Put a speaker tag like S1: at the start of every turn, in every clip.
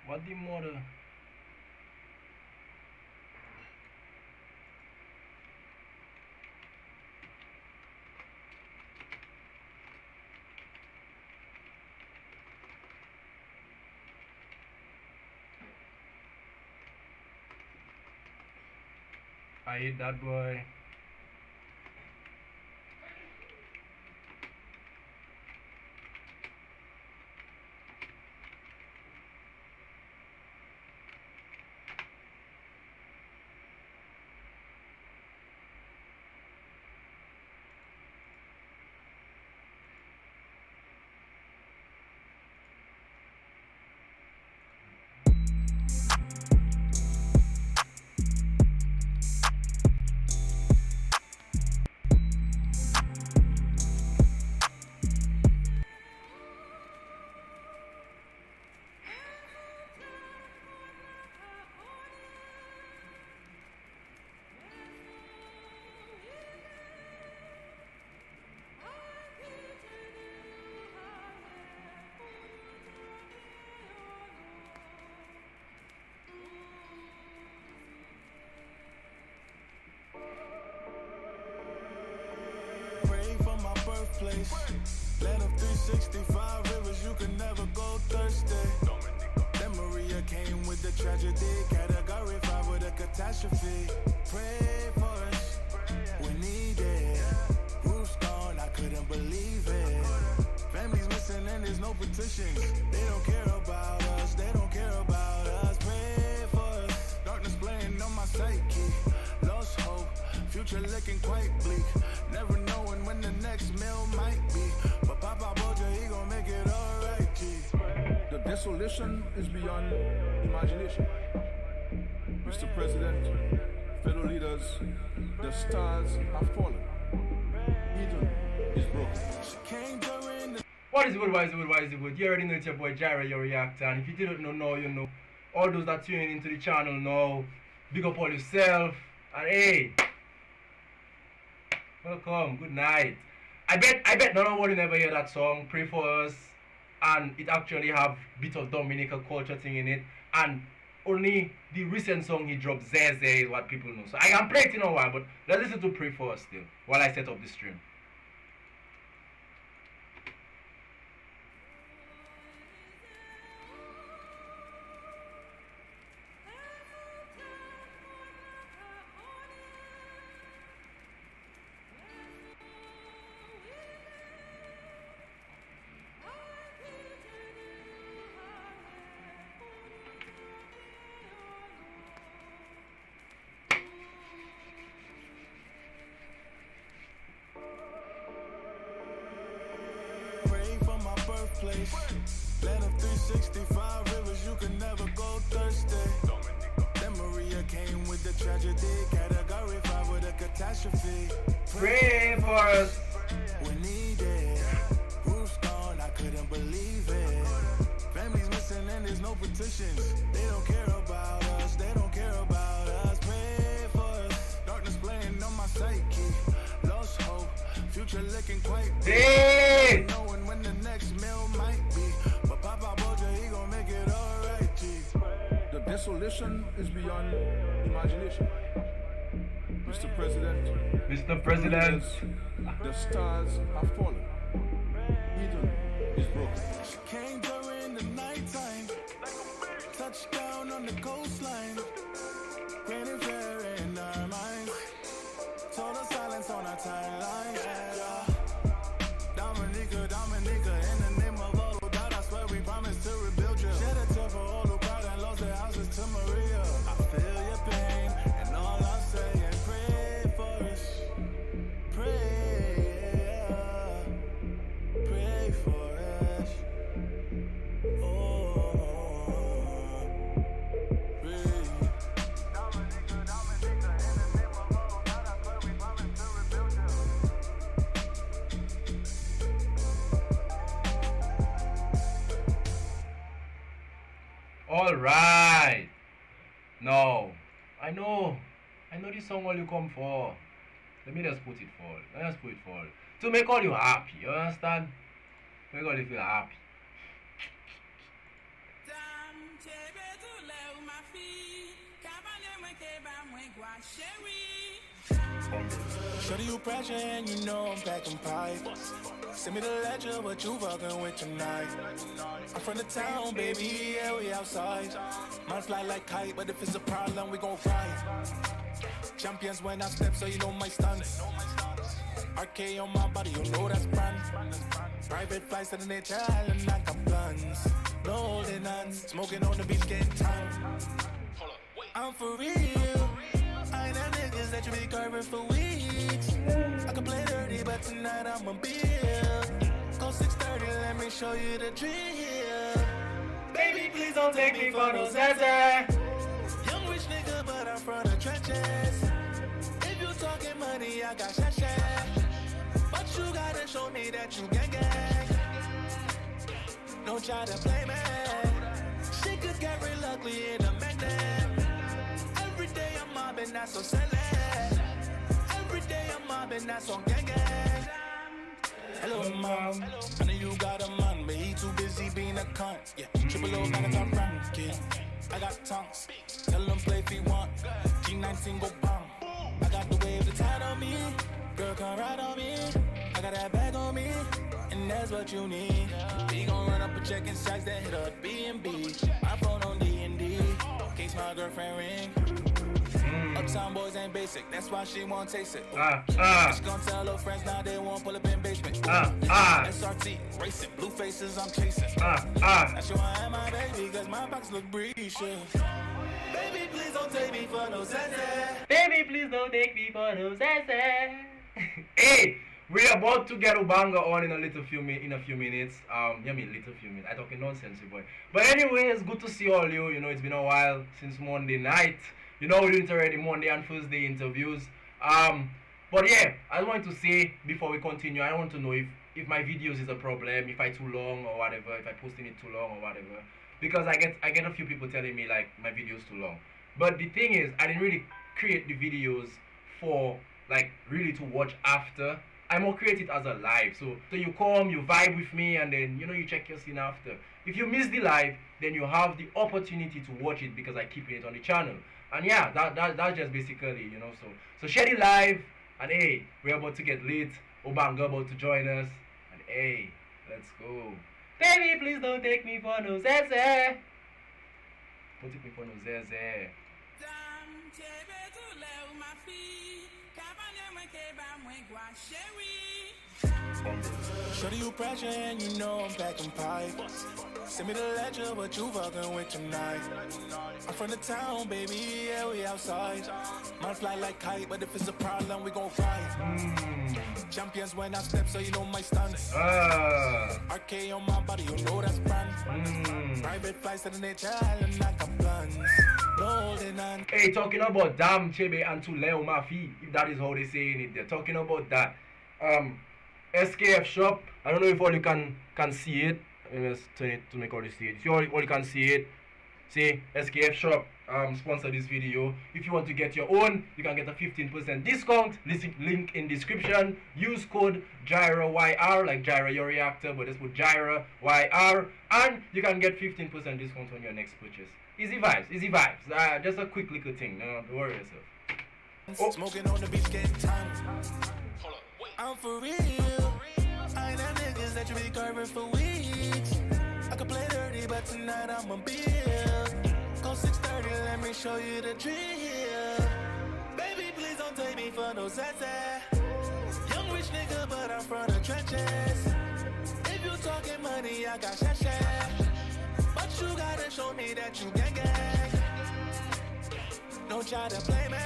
S1: What the mother? I hate that boy.
S2: Pray for my birthplace. Land of 365 rivers, you can never go thirsty. Then Maria came with the tragedy, category 5 with a catastrophe. Pray for us, we need it. Roof's gone, I couldn't believe it. Families missing and there's no petitions. They don't care about us, they don't care about us. Pray for us, darkness playing on my psyche. Lost hope, future looking quite bleak. Never knowing when the next meal might be. But Papa Boja, he gon' make it alright, G.
S3: The desolation is beyond imagination. Mr. President, fellow leaders, the stars have fallen. Eden is broken.
S2: She came during the
S1: What is good, what is good? You already know it's your boy JIREHYR, your reactor. And if you didn't know, now you know. All those that tuning into the channel now, big up all yourself. And hey, welcome, good night. I bet none of you never hear that song, Pray For Us. And it actually have bit of Dominican culture thing in it. And only the recent song he dropped, Zeze, is what people know. So I can play it in a while, but let's listen to Pray For Us still, while I set up the stream.
S2: pray for my birthplace. Land of 365 rivers, you can never go thirsty. Then Maria came with the tragedy, category 5 with a catastrophe.
S1: Pray for us.
S2: We need it. Roof's gone, I couldn't believe it. Families missing and there's no petitions. They don't care about us, they don't care about us. Pray for us. Darkness playing on my psyche. Lost hope, future looking quite
S1: Hey!
S2: knowing when the next meal might be. But Papa Boja, he gon' make it alright, G.
S3: The desolation is beyond imagination. Mr. President,
S1: Mr. President.
S3: the stars have fallen. Eden is broken.
S2: She came during the nighttime. Touchdown on the coastline. Raining fair in our minds. Total silence on our timeline. Yeah. Dominica, in the name of all who died, I swear we promised to rebuild you. Shed a tear for all who cried and lost their houses to Maria. I feel your pain, and all I say is pray for us. Pray for us. Oh, pray. Dominica, in the name of all who died, I swear we promised to rebuild you.
S1: All right. No, I know this song all you come for. Let me just put it forward. To make all you happy. You understand? Make all you feel happy.
S2: Damn, Shorty, you pressure and you know I'm packing pipe. Send me the ledger, what you fucking with tonight. I'm from the town, baby, yeah, we outside. Might fly like kite, but if it's a problem, we gon' ride. Champions when I step, so you know my stunts. RK on my body, you know that's brand. Private flights to the nature island like a plans. No holding hands, smoking on the beach, getting time. I'm for real. I ain't that niggas that you be curving for weeks. I can play dirty, but tonight I'm a bill. Go 6:30, let me show you the drill. Baby, please don't take me for no Zaza. Young rich nigga, but I'm from the trenches. If you talking money, I got shash. But you gotta show me that you gang gang. Don't try to play me. She could get real ugly in a magnet. Every day I'm mobbing, that's so silly. Every day I'm mobbing, that's so gang gang. Hello, mom. I know you got a man, but he too busy being a cunt. Yeah, triple O, man, I'm ranking. I got tongues. Tell him play if he want. G19 go bomb. I got the wave to tide on me. Girl, come ride on me. I got that bag on me. And that's what you need. We gon' run up a check in size that hit up B&B. My phone on D&D. Case my girlfriend ring. Uptown boys ain't basic, that's why she won't taste it. She gon' tell her friends now they won't pull up in basement. SRT, racing, blue faces I'm chasing. That's why I am my baby, cause my box look breezy. Baby, please don't take me for no Zaza.
S1: Baby, please don't take me for no Zaza. Hey, we're about to get Ubanga on in a few minutes. I talking nonsense, boy. But anyway, it's good to see all you. You know, it's been a while since Monday night. You know, we're doing already Monday and Thursday interviews. But yeah, I want to say before we continue, I want to know if my videos is a problem, if I too long or whatever, if I posting it too long or whatever. Because I get a few people telling me like my videos too long. But the thing is, I didn't really create the videos for like really to watch after. I more create it as a live. So you come, you vibe with me, and then you know you check your scene after. If you miss the live, then you have the opportunity to watch it because I keep it on the channel. And yeah, that's just basically, you know, so share the live, and hey, we're about to get lit. Obanga about to join us, and hey, let's go. Baby, please don't take me for no Zaza. Don't take me for no Zaza.
S2: Shorty, you pressure and you know I'm packing pipe. Send me the ledger, what you fucking with tonight. I'm from the town, baby, yeah, we outside. Might fly like kite, but if it's a problem, we gon' ride. Champions when I step, so you know my stunts. RK on my body, you know that's brand. Private flights to the nature island like a plans. No holding on.
S1: Hey, talking about Dam Chebe and Tuleo Mafi, if that is how they saying it, they're talking about that. SKF shop. I don't know if all you can see it. Let me just turn it to make all you see it. If all you can see it, see SKF shop sponsor this video. If you want to get your own, you can get a 15% discount. Link in description. Use code JIREHYR, like Gyra your reactor, but just put JIREHYR, and you can get 15% discount on your next purchase. Easy vibes. Just a quick little thing. No, don't worry yourself.
S2: Smoking on the beach, getting time. I'm for real. I ain't that niggas that you be curving for weeks. I can play dirty, but tonight I'm a bill. Go 6:30, let me show you the drill. Baby, please don't take me for no Zaza. Young rich nigga, but I'm from the trenches. If you talking money, I got shash. But you gotta show me that you gang gang. Don't try to play me.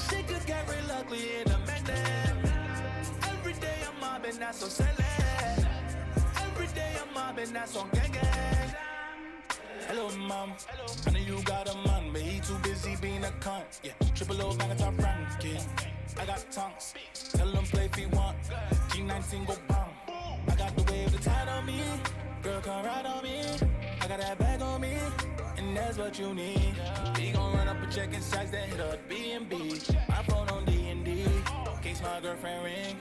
S2: She could get real ugly in a magnet. Every day I'm mobbing, that's so silly. Every day I'm mobbing, that's on gang gang. Hello, mom. I know you got a man, but he too busy being a cunt. Yeah, triple O, man, I'm ranking. I got tongues. Tell him play if he want. G19 go bomb. I got the wave to tide on me. Girl, come ride on me. I got that bag on me. And that's what you need. We gon' run up a check in size that hit up B&B. My phone on D&D. Case my girlfriend ring.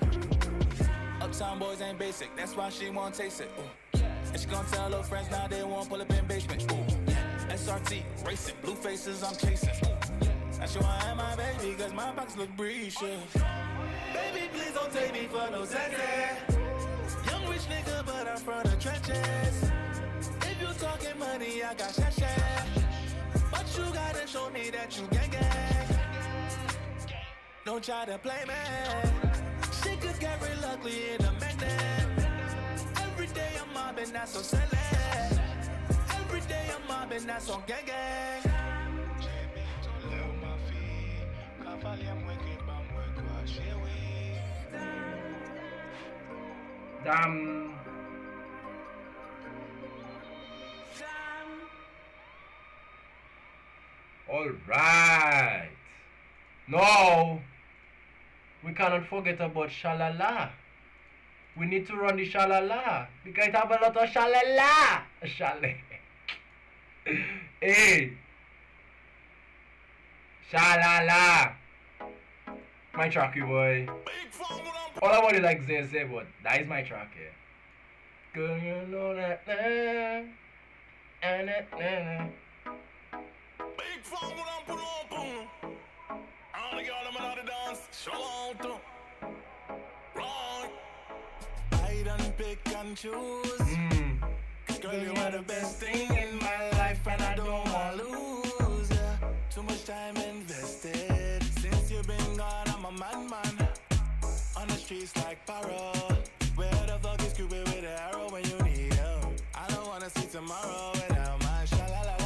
S2: Uptown boys ain't basic, that's why she won't taste it. Ooh. And she gon' tell her friends now they won't pull up in basement. Ooh. SRT, racing, blue faces I'm chasing. That's why I am my baby, cause my box look breezy. Baby, please don't take me for no sexy. Young rich nigga, but I'm from the trenches. If you talking money, I got shit. But you gotta show me that you gang. Don't try to play me. Shit could get real ugly in a minute. Every day I'm mobbing, that's so silly. Every day I'm mobbing, that's on gang.
S1: Damn. All right. No, we cannot forget about Shalala. We need to run the Shalala because it have a lot of Shalala. Shale. Hey. Shalala. My track, you boy. All I want is like Zay, but that is my track here. Girl, you know that.
S2: Big fun when I'm put on boom. I only got them out of dance. Show on to wrong. I done pick and choose. Cause girl, you are the best thing in my life, and I don't wanna lose. Yeah. Too much time invested. Since you've been gone, I'm a man. On the streets like Paro. Where the fuck is Cupid with the arrow when you need him? I don't wanna see tomorrow without my shalala.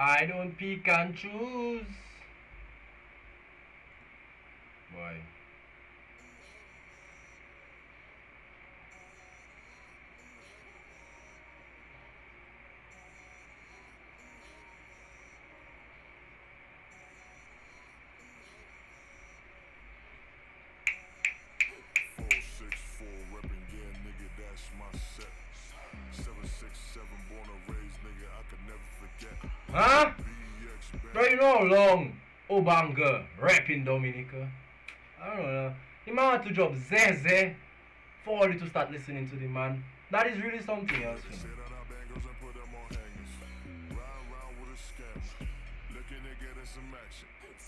S1: I don't pick and choose. Boy. Huh? Bro, you know how long Obanga rapping Dominica? I don't know. He might want to drop Zeze for you to start listening to the man. That is really something else.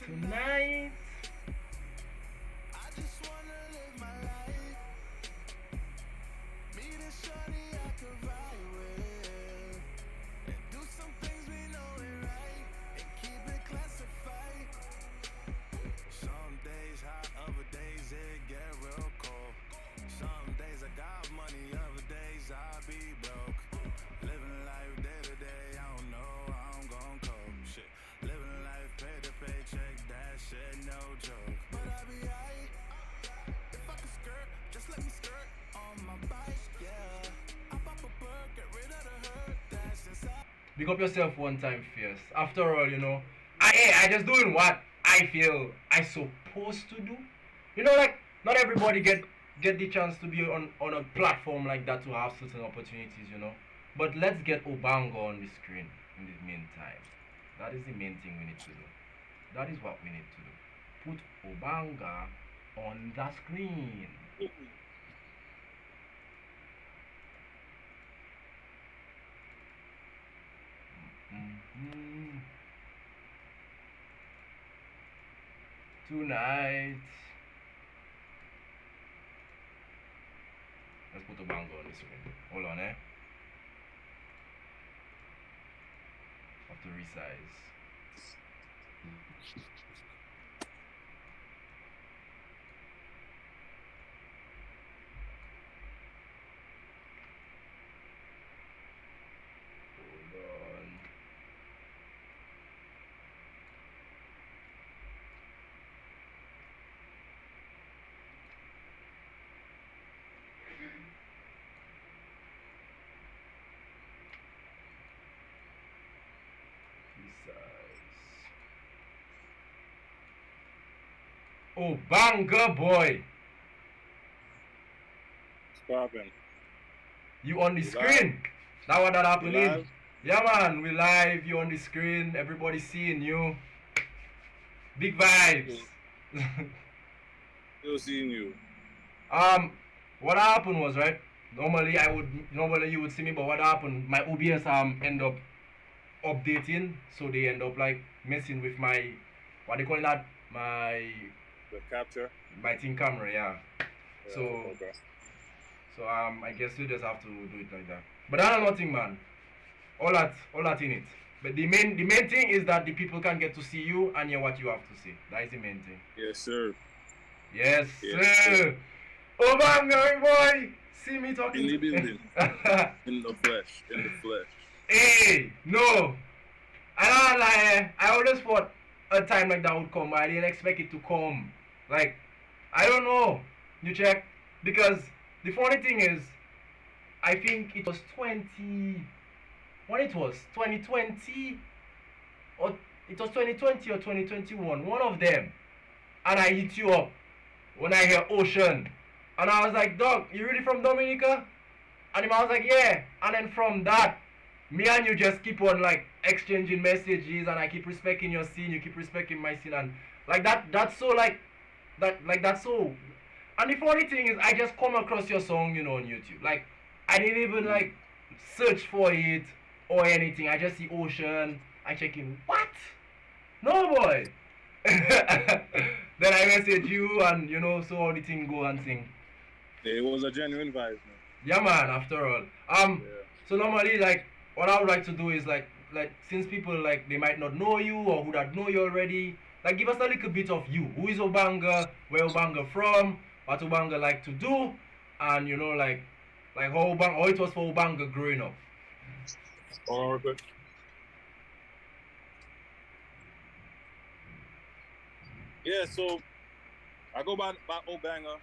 S1: You know? Tonight.
S2: I just wanna live my life. Meet a shorty I could ride with. And do some things we know it right. And keep it classified. Some days hot, other days it get real cold. Some days I got money, other days I be broke. Living life day to day, I don't know how I'm gon' cope. Shit,
S1: Pick up yourself one time first. After all, I just doing what I feel I supposed to do. Like not everybody get the chance to be on a platform like that to have certain opportunities. But let's get Obanga on the screen in the meantime. That is the main thing we need to do. That is what we need to do. Put Obanga on the screen. Mm-hmm. Tonight. Let's put Obanga on the screen. Hold on, eh? Have to resize. Hold on. Oh, Banga boy!
S4: Popping.
S1: You on the
S4: We
S1: screen?
S4: live?
S1: That what that
S4: We
S1: happening?
S4: live?
S1: Yeah, man, we live. You on the screen. Everybody seeing you. Big vibes.
S4: Still seeing you.
S1: What happened was right. Normally you would see me, but what happened? My OBS end up updating, so they end up like messing with my what they call that
S4: The capture.
S1: my thing camera, yeah.
S4: Yeah,
S1: So
S4: okay.
S1: so I guess you just have to do it like that. But that's nothing, man. All that in it. But the main thing is that the people can get to see you and hear what you have to say. That is the main thing.
S4: Yes, sir.
S1: Yes,
S4: Yes,
S1: sir. Oh man, my boy. See me talking.
S4: In the building. In the flesh. In the flesh.
S1: Hey, no. I don't lie. I always thought a time like that would come. I didn't expect it to come. Like, I don't know. You check? Because the funny thing is, I think it was 2020 or it was 2020 or 2021, one of them. And I hit you up when I hear Ocean. And I was like, dog, you really from Dominica? And I was like, yeah. And then from that, me and you just keep on like exchanging messages, and I keep respecting your scene, you keep respecting my scene, and like that's so that's so. And the funny thing is, I just come across your song, on YouTube. Like, I didn't even like search for it or anything. I just see Ocean. I check in. What? No, boy. Then I message you, and so all the thing go and sing.
S4: It was a genuine vibe, man.
S1: Yeah, man. After all,
S4: Yeah.
S1: so normally like what I would like to do is like since people like they might not know you or who that know you already, like give us a little bit of you. Who is Obanga? Where Obanga from? What Obanga like to do? And like how it was for Obanga growing up.
S4: Hold on real quick. Yeah, so I go by Obanga.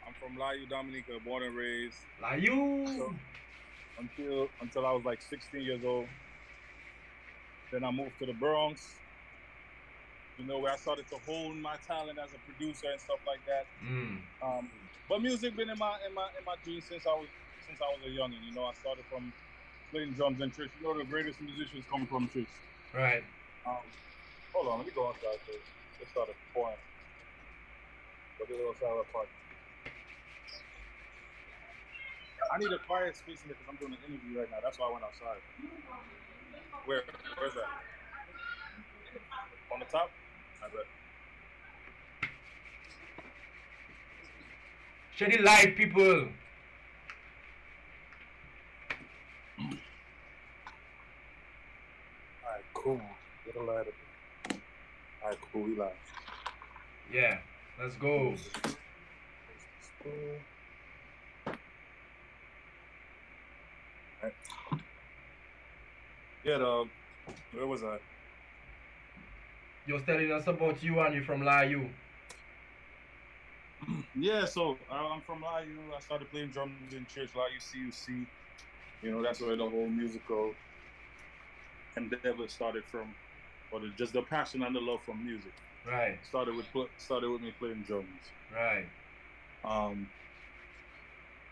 S4: I'm from Layu, Dominica, born and raised.
S1: Like you.
S4: So, until I was like 16 years old. Then I moved to the Bronx. Where I started to hone my talent as a producer and stuff like that. But music been in my genes since I was a youngin. I started from playing drums in church. The greatest musicians come from church.
S1: Right.
S4: Hold on, let me go outside first. It started pouring. But it was outside park. I need a quiet space in there because I'm doing an interview right now. That's why I went outside. Where's that? On the top? I bet.
S1: Shed it live, people.
S4: Alright, cool. Get a light up. Alright, cool. We live.
S1: Yeah, let's go.
S4: Right. Yeah, dog. Where was I?
S1: You was telling us about you and you from Layu.
S4: Yeah, so I'm from Layu. I started playing drums in church, Layu CUC. That's where the whole musical endeavor started from, just the passion and the love from music.
S1: Right.
S4: Started with me playing drums.
S1: Right.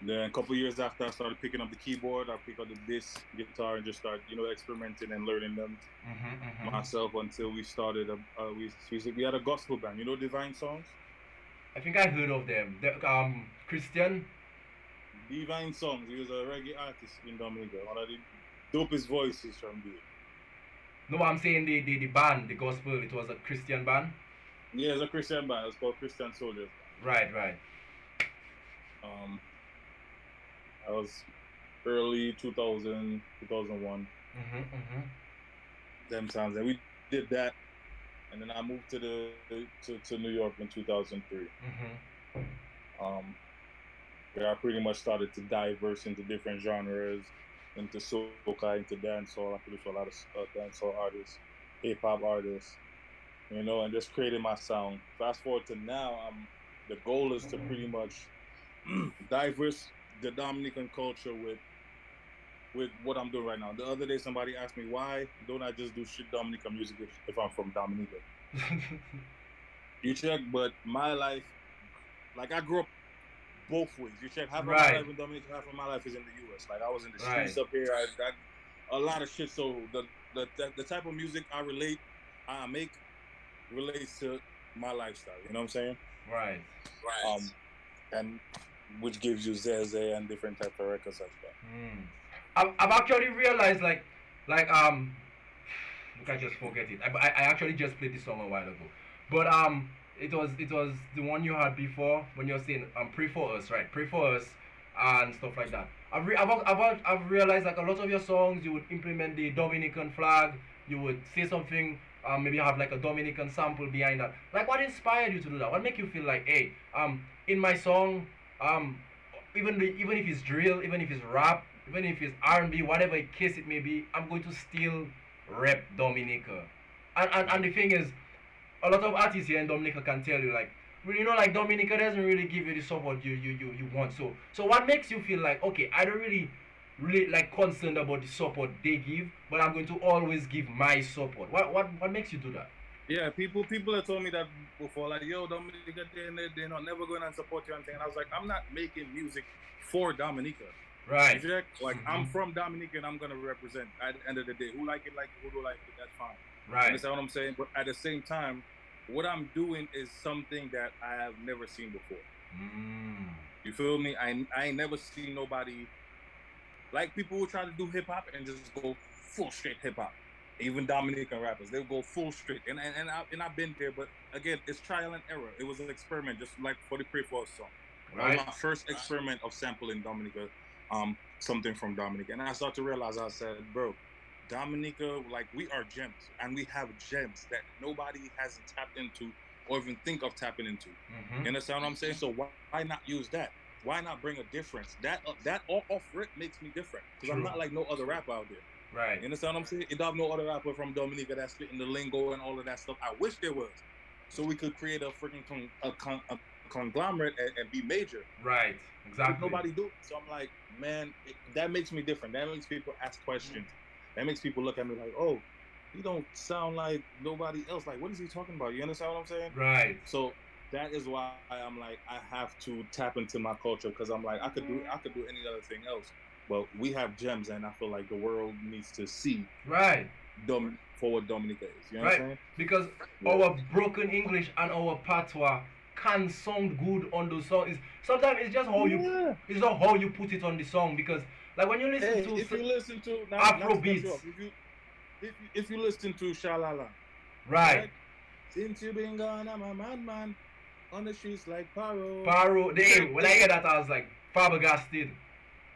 S4: Then a couple years after I started picking up the keyboard, I picked up the bass guitar and just started, experimenting and learning them myself until we started. We had a gospel band. You know Divine Songs?
S1: I think I heard of them. Christian.
S4: Divine Songs. He was a reggae artist in Dominica. One of the dopest voices from there.
S1: No, I'm saying the band, the gospel. It was a Christian band.
S4: Yeah, it's a Christian band. It's called Christian Soldiers.
S1: Right.
S4: I was early 2000, 2001. Them times, and we did that, and then I moved to New York in 2003. Where I pretty much started to diverse into different genres, into soca, into dancehall. I produced a lot of dancehall artists, hip hop artists, and just creating my sound. Fast forward to now, the goal is to pretty much diverse the Dominican culture with what I'm doing right now. The other day, somebody asked me, why don't I just do shit Dominican music if I'm from Dominica? You check, but my life, like I grew up both ways. You check, half of my life in Dominica, half of my life is in the U.S. Like I was in the streets up here. I a lot of shit. So the type of music I make relates to my lifestyle. You know what I'm saying?
S1: Right.
S4: And which gives you Zeze and different type of records like that.
S1: I've actually realized like look, I just forget it. I actually just played this song a while ago, but it was the one you had before when you're saying pray for us, right? Pray for us and stuff like that. I've realized like a lot of your songs you would implement the Dominican flag. You would say something. Maybe have like a Dominican sample behind that. Like, what inspired you to do that? What make you feel like, hey, in my song, even if it's drill, even if it's rap, even if it's R&B, whatever case it may be, I'm going to still rep Dominica. And the thing is, a lot of artists here in Dominica can tell you like, like Dominica doesn't really give you the support you want. So what makes you feel like, okay, I don't really like concerned about the support they give, but I'm going to always give my support. What makes you do that?
S4: Yeah, people have told me that before, like, yo, Dominica, they're not never going to support you and thing. And I was like, I'm not making music for Dominica.
S1: Right.
S4: Like, I'm from Dominica and I'm going to represent at the end of the day. Who like it, who don't like it, that's fine.
S1: Right.
S4: You understand what I'm saying? But at the same time, what I'm doing is something that I have never seen before. You feel me? I ain't never seen nobody, like people who try to do hip hop and just go full straight hip hop. Even Dominican rappers, they'll go full straight. And I've been there, but again, it's trial and error. It was an experiment, just like for the Pray For Us song. Right. That was my first experiment of sampling Dominica, something from Dominica. And I started to realize, I said, bro, Dominica, like, we are gems. And we have gems that nobody hasn't tapped into or even think of tapping into. You understand what I'm saying? So why not use that? Why not bring a difference? That all off rip makes me different. Because I'm not like no other rapper out there.
S1: Right.
S4: You understand what I'm saying? You don't have no other rapper from Dominica that's spitting the lingo and all of that stuff. I wish there was. So we could create a freaking conglomerate and be major.
S1: Right. Exactly.
S4: But nobody do it. So I'm like, man, that makes me different. That makes people ask questions. That makes people look at me like, oh, you don't sound like nobody else. Like, what is he talking about? You understand what I'm saying?
S1: Right.
S4: So that is why I'm like, I have to tap into my culture, because I'm like, I could do any other thing else. But we have gems, and I feel like the world needs to see for what Dominica is. You know what I'm saying?
S1: Because our broken English and our patois can sound good on those songs. Sometimes it's just how it's not how you put it on the song. Because like when you listen to
S4: if you listen to
S1: Afro beats,
S4: if you listen to Shalala,
S1: right?
S4: Since you been gone, I'm a madman on the streets like Paro.
S1: When I hear that, I was like, flabbergasted.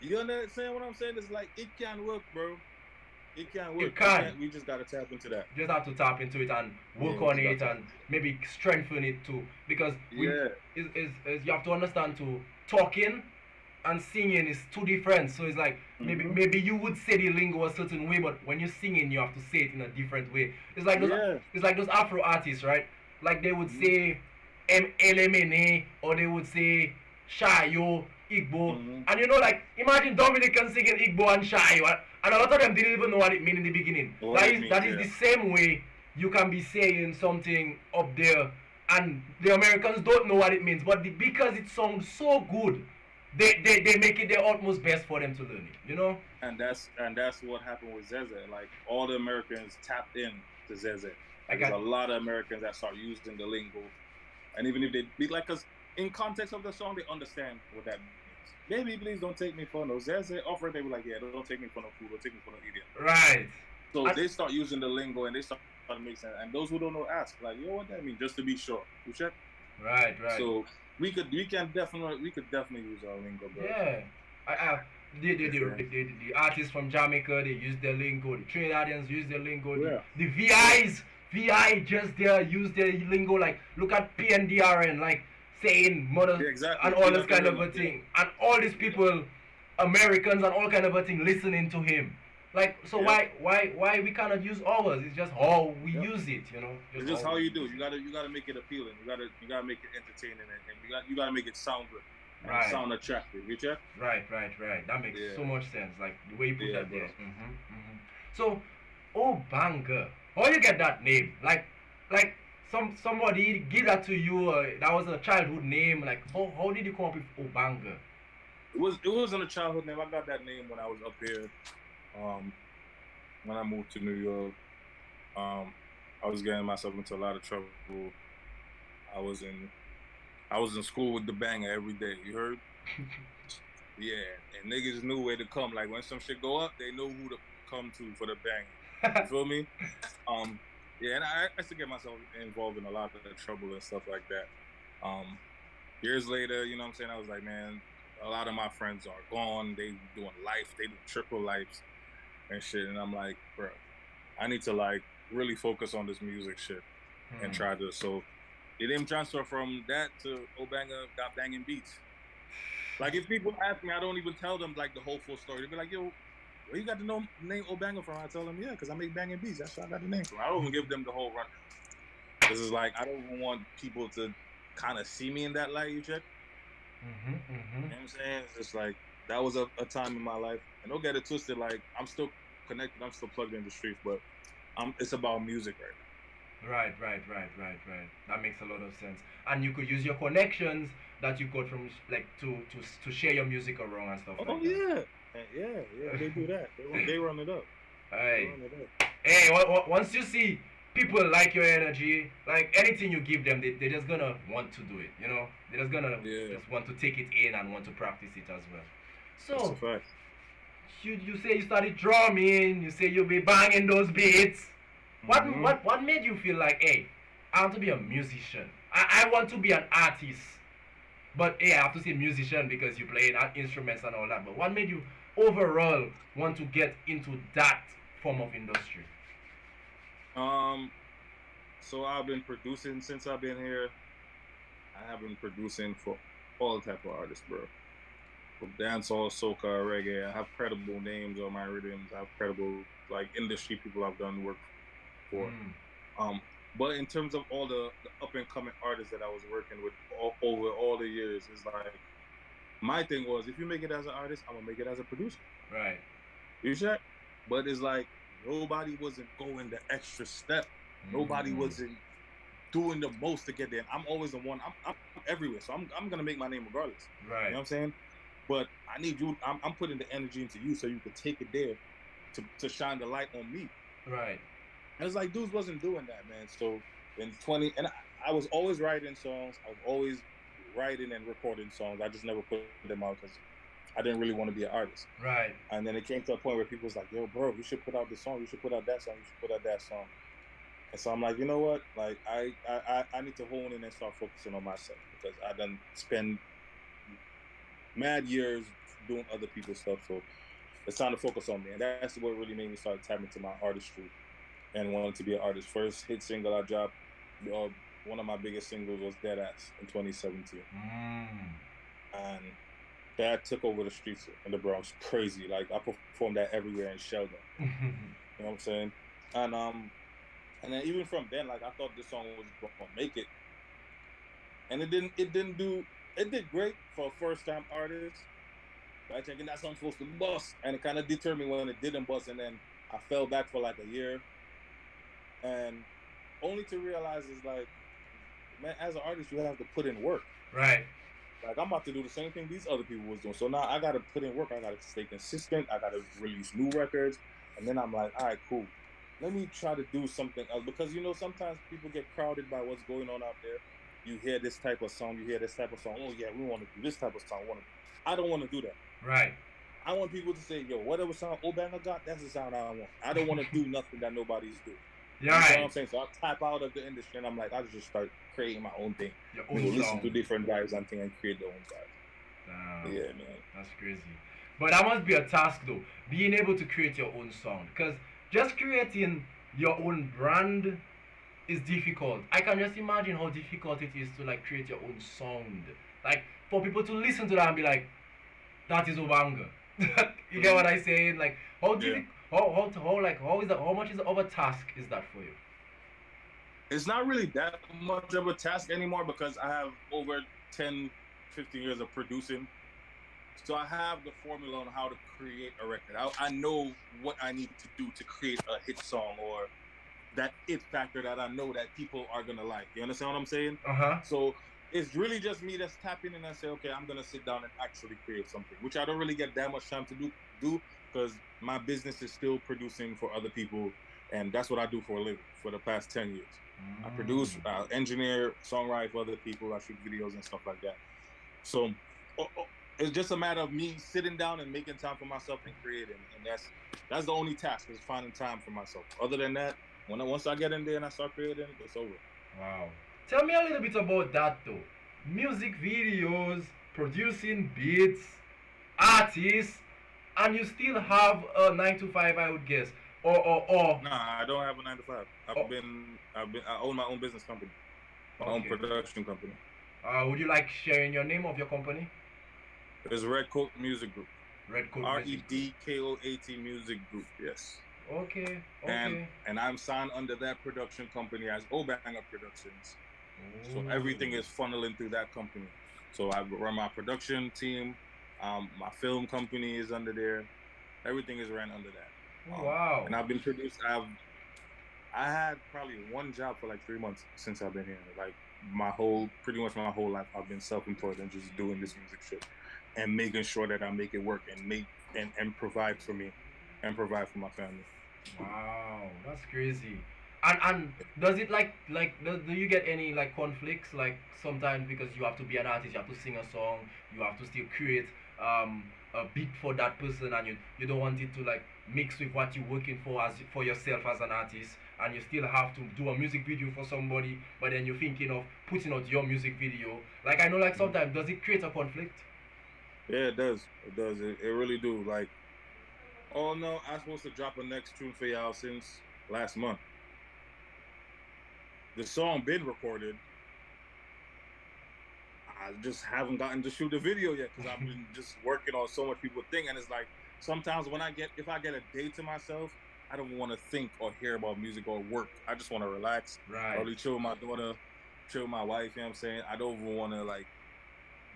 S4: You understand what I'm saying? It's like, it can work, bro. It can work.
S1: It can.
S4: We just gotta tap into that.
S1: Just have to tap into it and work on it and maybe strengthen it too. Because you have to understand too, talking and singing is two different. So it's like maybe you would say the lingo a certain way, but when you're singing, you have to say it in a different way. It's like those Afro artists, right? Like they would say LMNA, or they would say Shayo, Igbo,
S4: Mhm.
S1: and you know, like imagine Dominicans singing Igbo and Shayo, and a lot of them didn't even know what it meant in the beginning.
S4: What
S1: That
S4: it
S1: is
S4: means,
S1: that is
S4: yeah.
S1: the same way you can be saying something up there, and the Americans don't know what it means, but because it sounds so good, they make it their utmost best for them to learn it. You know?
S4: And that's what happened with Zeze. Like all the Americans tapped in to Zeze. Like
S1: Like
S4: there's a
S1: I,
S4: lot of Americans that start using the lingo, and even if they be like, cause in context of the song, they understand what that means. Baby, please don't take me for no Zeze. Offer, they were like, yeah, don't take me for no fool, don't take me for no idiot.
S1: right.
S4: So
S1: And,
S4: they start using the lingo and they start making sense. And those who don't know ask, like, yo, what that mean? Just to be sure. You check?
S1: right, right.
S4: So we could definitely use our lingo, bro.
S1: Yeah. I the artists from Jamaica, they use their lingo. The Trinidadians use their lingo.
S4: Yeah.
S1: The VI just there use their lingo. Like look at PNDRN, like saying mother
S4: Yeah, exactly.
S1: and all
S4: Peanut
S1: this kind of
S4: gorilla,
S1: a thing, and all these people, Americans and all kind of a thing, listening to him. Like so,
S4: Yep.
S1: why we cannot use ours? It's just how we
S4: Yep.
S1: use it, you know.
S4: It's just how
S1: we
S4: you do.
S1: use
S4: You gotta make it appealing. You gotta make it entertaining, and you gotta make it sound good
S1: it.
S4: and
S1: Right.
S4: sound attractive. You check?
S1: Right. That makes
S4: Yeah.
S1: so much sense. Like the way you put
S4: Yeah,
S1: that
S4: bro.
S1: there. So, oh banger, how you get that name? Like somebody give that to you. That was a childhood name. Like how did you come up with Obanga?
S4: It wasn't a childhood name. I got that name when I was up here. When I moved to New York, I was getting myself into a lot of trouble. I was in school with the banger every day. You heard? Yeah, and niggas knew where to come. Like when some shit go up, they know who to come to for the banger. You feel me? Yeah, and I used to get myself involved in a lot of trouble and stuff like that. Years later, you know what I'm saying? I was like, man, a lot of my friends are gone. They doing life. They do triple lives and shit. And I'm like, bro, I need to like really focus on this music shit and try to. So it didn't transfer from that to Obanga got banging beats. Like if people ask me, I don't even tell them like the whole full story. They be like, yo, where you got the name Obanga from? I tell them, yeah, because I make banging beats. That's how I got the name from. I don't even give them the whole run. This is like I don't even want people to kind of see me in that light. You check? You know what I'm saying? It's just like that was a time in my life, and don't get it twisted. Like I'm still connected. I'm still plugged in the streets, but it's about music right now.
S1: Right. That makes a lot of sense. And you could use your connections that you got from like to share your music around and stuff
S4: Oh
S1: like that.
S4: yeah. They do that. They run it up.
S1: Hey.
S4: They run it up.
S1: Hey, once you see people like your energy, like anything you give them, they're just gonna want to do it. You know, they're just gonna just want to take it in and want to practice it as well.
S4: That's
S1: So
S4: a fact.
S1: you say you started drumming, you say you'll be banging those beats. What made you feel like, hey, I want to be a musician. I want to be an artist. But hey, I have to say musician because you play instruments and all that. But what made you overall want to get into that form of industry?
S4: So I've been producing since I've been here. I have been producing for all type of artists, bro. From dancehall, soca, reggae. I have credible names on my rhythms. I have credible like industry people I've done work for. But in terms of all the up and coming artists that I was working with over all the years, is like my thing was if you make it as an artist, I'm gonna make it as a producer.
S1: Right.
S4: You check? But it's like nobody wasn't going the extra step. Nobody wasn't doing the most to get there. I'm always the one. I'm everywhere, so I'm gonna make my name regardless.
S1: Right.
S4: You know what I'm saying? But I need you. I'm putting the energy into you so you can take it there to shine the light on me.
S1: Right.
S4: And it's like dudes wasn't doing that, man. So in 20, and I was always writing songs. I was always writing and recording songs. I just never put them out because I didn't really want to be an artist.
S1: Right.
S4: And then it came to a point where people was like, yo, bro, you should put out this song. You should put out that song. You should put out that song. And so I'm like, you know what? Like, I need to hone in and start focusing on myself because I done spend mad years doing other people's stuff. So it's time to focus on me. And that's what really made me start tapping into my artistry and wanting to be an artist. First hit single I dropped, one of my biggest singles was Dead Ass in 2017. And that took over the streets in the Bronx crazy. Like I performed that everywhere in Sheldon. You know what I'm saying? And then even from then, like I thought this song was gonna make it. And it didn't do It did great for a first time artist. But I thinking that song's supposed to bust, and it kind of deterred me when it didn't bust, and then I fell back for like a year, and only to realize is like, man, as an artist, you have to put in work.
S1: Right.
S4: Like I'm about to do the same thing these other people was doing, so now I got to put in work. I got to stay consistent. I got to release new records, and then I'm like, all right, cool. Let me try to do something else because sometimes people get crowded by what's going on out there. You hear this type of song, you hear this type of song. Oh yeah, we want to do this type of song. I don't want to do that.
S1: Right.
S4: I want people to say, yo, whatever sound Obama got, that's the sound I want. I don't want to do nothing that nobody's doing.
S1: Yeah.
S4: You know what
S1: Right.
S4: I'm saying? So I tap out of the industry and I'm like, I just start creating my own thing.
S1: Your own
S4: Listen
S1: song.
S4: to different vibes and things and create their own vibes.
S1: Damn.
S4: Yeah, man.
S1: That's crazy. But that must be a task though, being able to create your own sound. Because just creating your own brand is difficult. I can just imagine how difficult it is to like create your own sound. Like for people to listen to that and be like, that is Obanga. You get what I say? Like how difficult, how much is of a task is that for you?
S4: It's not really that much of a task anymore because I have over 10, 15 years of producing. So I have the formula on how to create a record. I know what I need to do to create a hit song or that it factor that I know that people are gonna like. You understand what I'm saying? So it's really just me that's tapping in and say, okay, I'm gonna sit down and actually create something, which I don't really get that much time to do because my business is still producing for other people, and that's what I do for a living for the past 10 years. I produce, engineer, songwrite for other people. I shoot videos and stuff like that. So it's just a matter of me sitting down and making time for myself and creating, and that's the only task is finding time for myself. Other than that, once I get in there and I start creating, it's over.
S1: Wow. Tell me a little bit about that though. Music videos, producing beats, artists, and you still have a 9 to 5, I would guess. Or.
S4: Nah, I don't have a 9 to 5. I own my own business company, my own production company.
S1: Would you like sharing your name of your company?
S4: It's Red Coat Music Group.
S1: Red Coat
S4: REDKOAT Music Group. Yes.
S1: Okay.
S4: And I'm signed under that production company as Obanger Productions.
S1: Ooh.
S4: So everything is funneling through that company. So I run my production team. My film company is under there. Everything is ran under that.
S1: Wow.
S4: And I've been produced. I had probably one job for like 3 months since I've been here. Like pretty much my whole life, I've been self-employed and just doing this music shit and making sure that I make it work and provide for me and provide for my family.
S1: Wow, that's crazy. And does it do you get any like conflicts like sometimes because you have to be an artist, you have to sing a song, you have to still create a beat for that person, and you don't want it to like mix with what you're working for yourself as an artist, and you still have to do a music video for somebody, but then you're thinking of putting out your music video. Like I know like sometimes does it create a conflict?
S4: Yeah, it does. It really do. Like, oh no, I'm supposed to drop a next tune for y'all since last month. The song been recorded. I just haven't gotten to shoot the video yet because I've been just working on so much people thing, and it's like sometimes if I get a day to myself, I don't want to think or hear about music or work. I just want to relax, probably chill with my daughter, chill with my wife. You know what I'm saying? I don't even want to like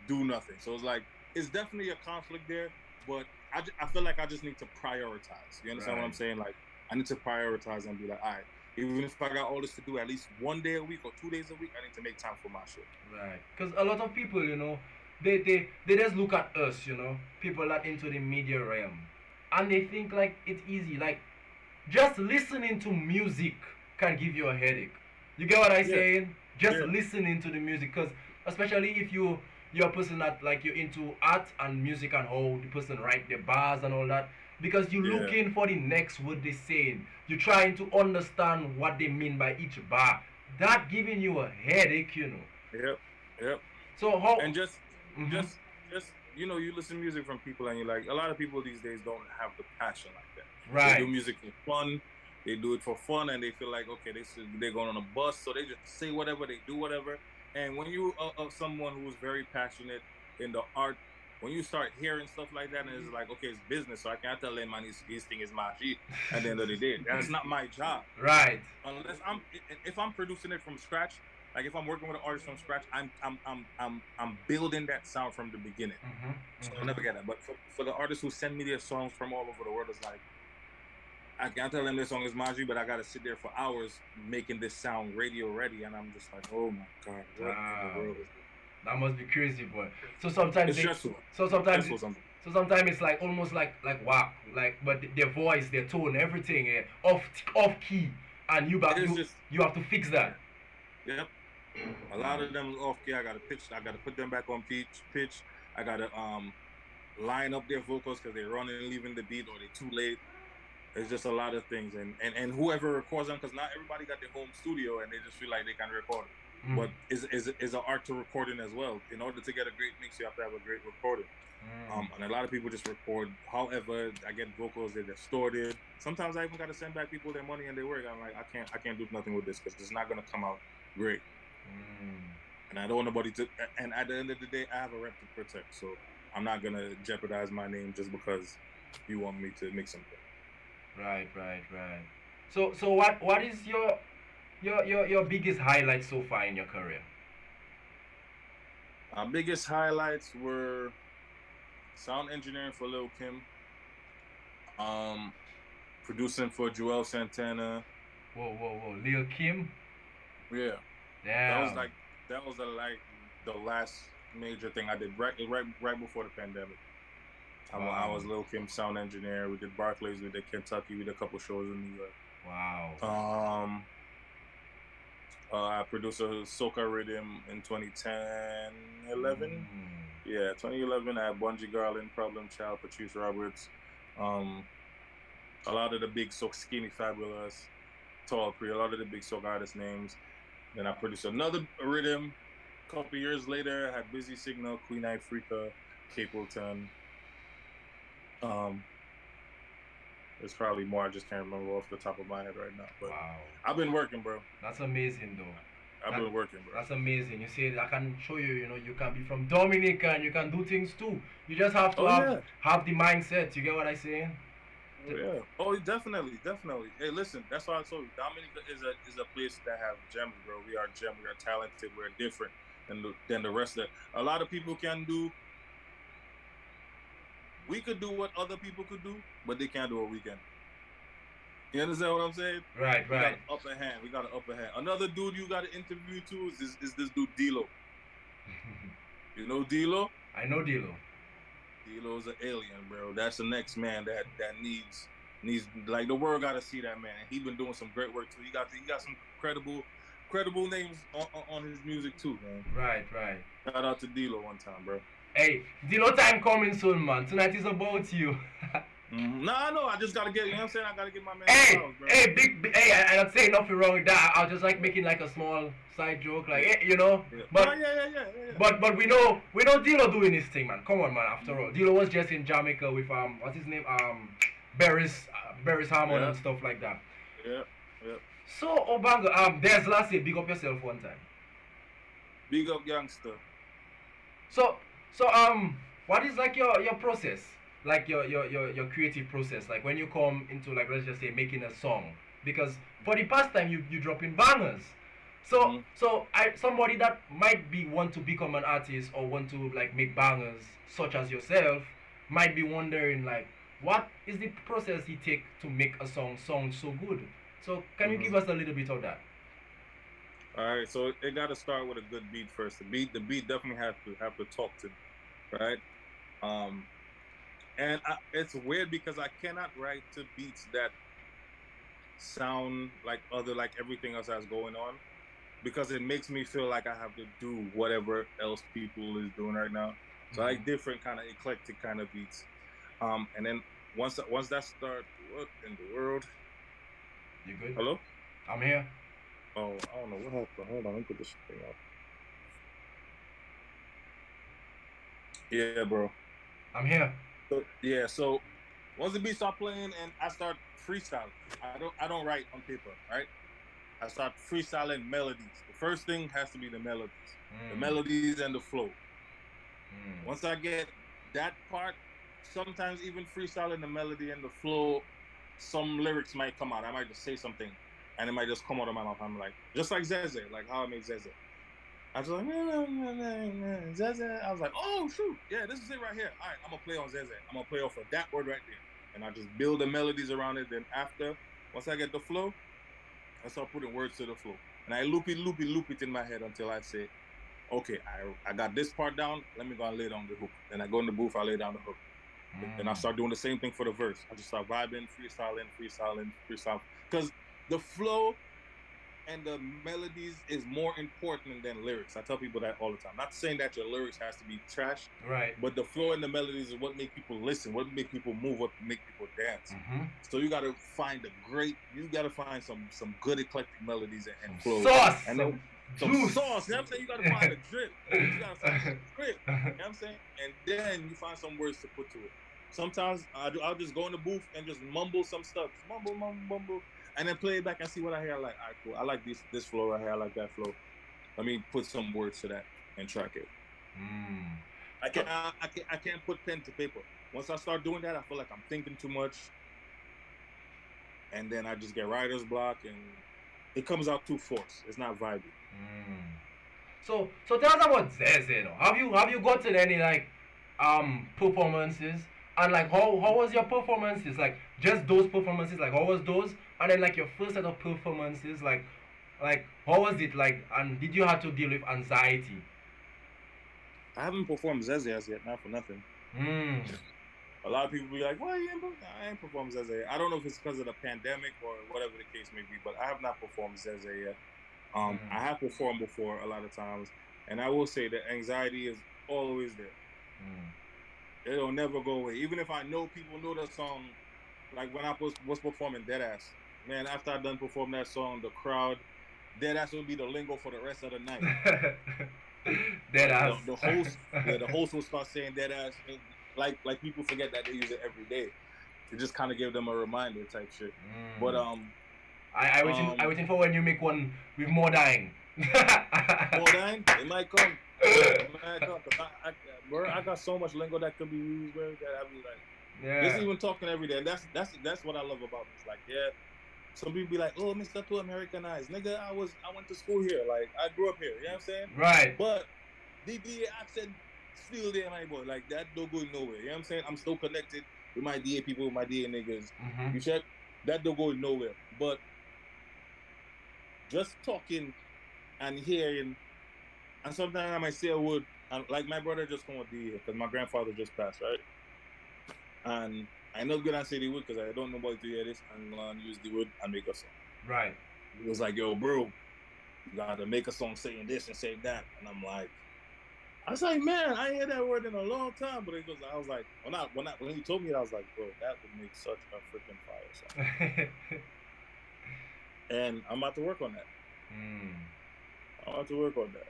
S4: do nothing. So it's like it's definitely a conflict there, but I feel like I just need to prioritize. You understand what I'm saying? Like I need to prioritize and be like, all right, even if I got all this to do, at least 1 day a week or 2 days a week, I need to make time for my shit.
S1: Right. Because a lot of people, they just look at us, people that into the media realm, and they think like it's easy. Like just listening to music can give you a headache. You get what I'm saying? Just listening to the music, because especially if you're a person that like you're into art and music and how the person write the bars and all that, because you're looking for the next word they're saying. You're trying to understand what they mean by each bar. That giving you a headache,
S4: Yep.
S1: So how
S4: and just you listen to music from people and you're like, a lot of people these days don't have the passion like that.
S1: Right.
S4: They do music for fun. They do it for fun and they feel like, okay, they're going on a bus, so they just say whatever, they do whatever. And when you are someone who is very passionate in the art, when you start hearing stuff like that, and it's like, okay, it's business, so I can't tell them this thing is my shit at the end of the day. That's not my job.
S1: Right.
S4: Unless if I'm producing it from scratch, like if I'm working with an artist from scratch, I'm building that sound from the beginning. So I'll never get that. But for the artists who send me their songs from all over the world, it's like I can't tell them this song is magic, but I gotta sit there for hours making this sound radio ready, and I'm just like, oh my god, what in the world is this?
S1: That must be crazy, boy. So sometimes
S4: It's stressful.
S1: So sometimes
S4: Stressful sometimes.
S1: so sometimes it's like almost like whack, like but their voice, their tone, everything off key, and you have to fix that.
S4: Yep. A lot of them off key. I gotta put them back on pitch. I gotta line up their vocals because they're running and leaving the beat, or they're too late. It's just a lot of things, and whoever records them, because not everybody got their home studio and they just feel like they can record it. But is an art to recording as well. In order to get a great mix, you have to have a great recording. And a lot of people just record. However, I get vocals that are distorted. Sometimes I even got to send back people their money and their work. I'm like, I can't do nothing with this because it's not gonna come out great. And I don't want nobody to. And at the end of the day, I have a rep to protect, so I'm not gonna jeopardize my name just because you want me to make something.
S1: Right. So what is your biggest highlight so far in your career?
S4: Our biggest highlights were sound engineering for Lil Kim, producing for Joel Santana.
S1: Whoa, Lil Kim?
S4: Yeah.
S1: Damn.
S4: That was the last major thing I did right before the pandemic. I was Lil Kim sound engineer. We did Barclays, we did Kentucky, we did a couple shows in New York.
S1: Wow.
S4: I produced a soca rhythm in 2010, 11. Yeah, 2011. I had Bungie Garland, Problem Child, Patrice Roberts. A lot of the big Skinny Fabulous, Tall Cree, a lot of the big soca artist names. Then I produced another rhythm. A couple years later, I had Busy Signal, Queen Ifrica, Capleton. There's probably more. I just can't remember off the top of my head right now. But
S1: wow.
S4: I've been working, bro.
S1: That's amazing, though.
S4: I've been working, bro.
S1: That's amazing. You see, I can show you, you can be from Dominica and you can do things too. You just have to have the mindset. You get what I'm saying?
S4: Yeah. Oh, definitely. Hey, listen, that's why I told you. Dominica is a place that have gems, bro. We are gems. We are talented. We're different than the rest of it. A lot of people can do. We could do what other people could do, but they can't do what we can. You understand what I'm saying?
S1: Right.
S4: We got an upper hand. Another dude you got to interview too is this dude D-Lo. You know D-Lo?
S1: I know D-Lo.
S4: D-Lo's an alien, bro. That's the next man that needs like the world got to see that man. He's been doing some great work too. He got some credible names on his music too, man.
S1: Right.
S4: Shout out to D-Lo one time, bro.
S1: Hey, D-Lo time coming soon, man. Tonight is about you.
S4: No, I just gotta get. You know what I'm saying? I gotta get my man.
S1: Hey, big. Hey, I'm not saying nothing wrong with that. I was just like making like a small side joke, like you know.
S4: Yeah.
S1: But
S4: yeah.
S1: But we know D-Lo doing his thing, man. Come on, man. After all, D-Lo was just in Jamaica with what's his name, Barris Harmon and stuff like that.
S4: Yeah.
S1: So Obango, there's last year. Big up yourself one time.
S4: Big up, youngster.
S1: So what is like your process? Like your creative process, like when you come into like let's just say making a song, because for the past time you dropping bangers, so somebody that might want to become an artist or want to like make bangers such as yourself might be wondering like what is the process you take to make a song sound so good. So can you give us a little bit of that?
S4: All right, so it got to start with a good beat first. The beat definitely have to talk to me, right? And it's weird because I cannot write to beats that sound like everything else that's going on, because it makes me feel like I have to do whatever else people is doing right now. So I like different kind of eclectic kind of beats. And then once that start, what in the world?
S1: You good?
S4: Hello?
S1: I'm here.
S4: Oh, I don't know what happened. Hold on, let me put this thing up. Yeah, bro.
S1: I'm here.
S4: So once the beat start playing and I start freestyling, I don't write on paper, right? I start freestyling melodies. The first thing has to be the melodies. The melodies and the flow. Once I get that part, sometimes even freestyling the melody and the flow, some lyrics might come out. I might just say something and it might just come out of my mouth. I'm like, just like Zeze, like how I made Zeze. I was like, Zeze. I was like, oh shoot, yeah, this is it right here. All right, I'm gonna play on Zeze. I'm gonna play off of that word right there, and I just build the melodies around it. Then after, once I get the flow, I start putting words to the flow, and I loop it in my head until I say, okay, I got this part down. Let me go and lay down the hook. Then I go in the booth, I lay down the hook. Then I start doing the same thing for the verse. I just start vibing, freestyling. Because the flow and the melodies is more important than lyrics. I tell people that all the time. Not saying that your lyrics has to be trash,
S1: Right.
S4: but the flow and the melodies is what make people listen, what make people move, what make people dance. So you gotta find some good eclectic melodies and flows.
S1: Sauce.
S4: And then some sauce. You know what I'm saying? You gotta find a drip. You gotta find some drip. You know what I'm saying? And then you find some words to put to it. Sometimes I'll just go in the booth and just mumble some stuff. Mumble. And then play it back and see what I hear. I like, all right, cool. I like this flow right here. I like that flow. Let me put some words to that and track it. I can't put pen to paper. Once I start doing that, I feel like I'm thinking too much. And then I just get writer's block and it comes out too forced. It's not vibey.
S1: So tell us about Zeze though. Have you gotten any like performances? And like how was your performances? Like just those performances, like how was those? And then like your first set of performances, like how was it like? And did you have to deal with anxiety?
S4: I haven't performed Zeze as yet, not for nothing. A lot of people be like, "Why you ain't perform?" I ain't performed Zeze. I don't know if it's because of the pandemic or whatever the case may be, but I have not performed Zeze yet. I have performed before a lot of times, and I will say that anxiety is always there. It'll never go away. Even if I know people know the song, like when I was performing Deadass, man, after I done perform that song, the crowd, Deadass will be the lingo for the rest of the night.
S1: Deadass.
S4: The host will start saying Deadass. Like people forget that they use it every day. It just kind of give them a reminder type shit. But
S1: I waiting for when you make one with more dying.
S4: More dying? It might come. Bro, I got so much lingo that could be used, bro, that I be like, just even talking every day. And that's what I love about me. It's like, yeah, some people be like, oh, Mr. Too Americanized. Nigga, I went to school here. Like, I grew up here. You know what I'm saying?
S1: Right.
S4: But the accent still there, my boy. Like, that don't go nowhere. You know what I'm saying? I'm still connected with my DA people, with my DA niggas. You check? That don't go nowhere. But just talking and hearing, and sometimes I might say a word, and like my brother just come with DA because my grandfather just passed, right? And I'm not gonna say the word because I don't know about to hear this. I'm gonna use the word and make a song.
S1: Right.
S4: He was like, yo, bro, you gotta make a song saying this and saying that. And I'm like, I was like, man, I ain't heard that word in a long time. But I was like, when he told me that, I was like, bro, that would make such a freaking fire song. And I'm about to work on that. I'm about to work on that.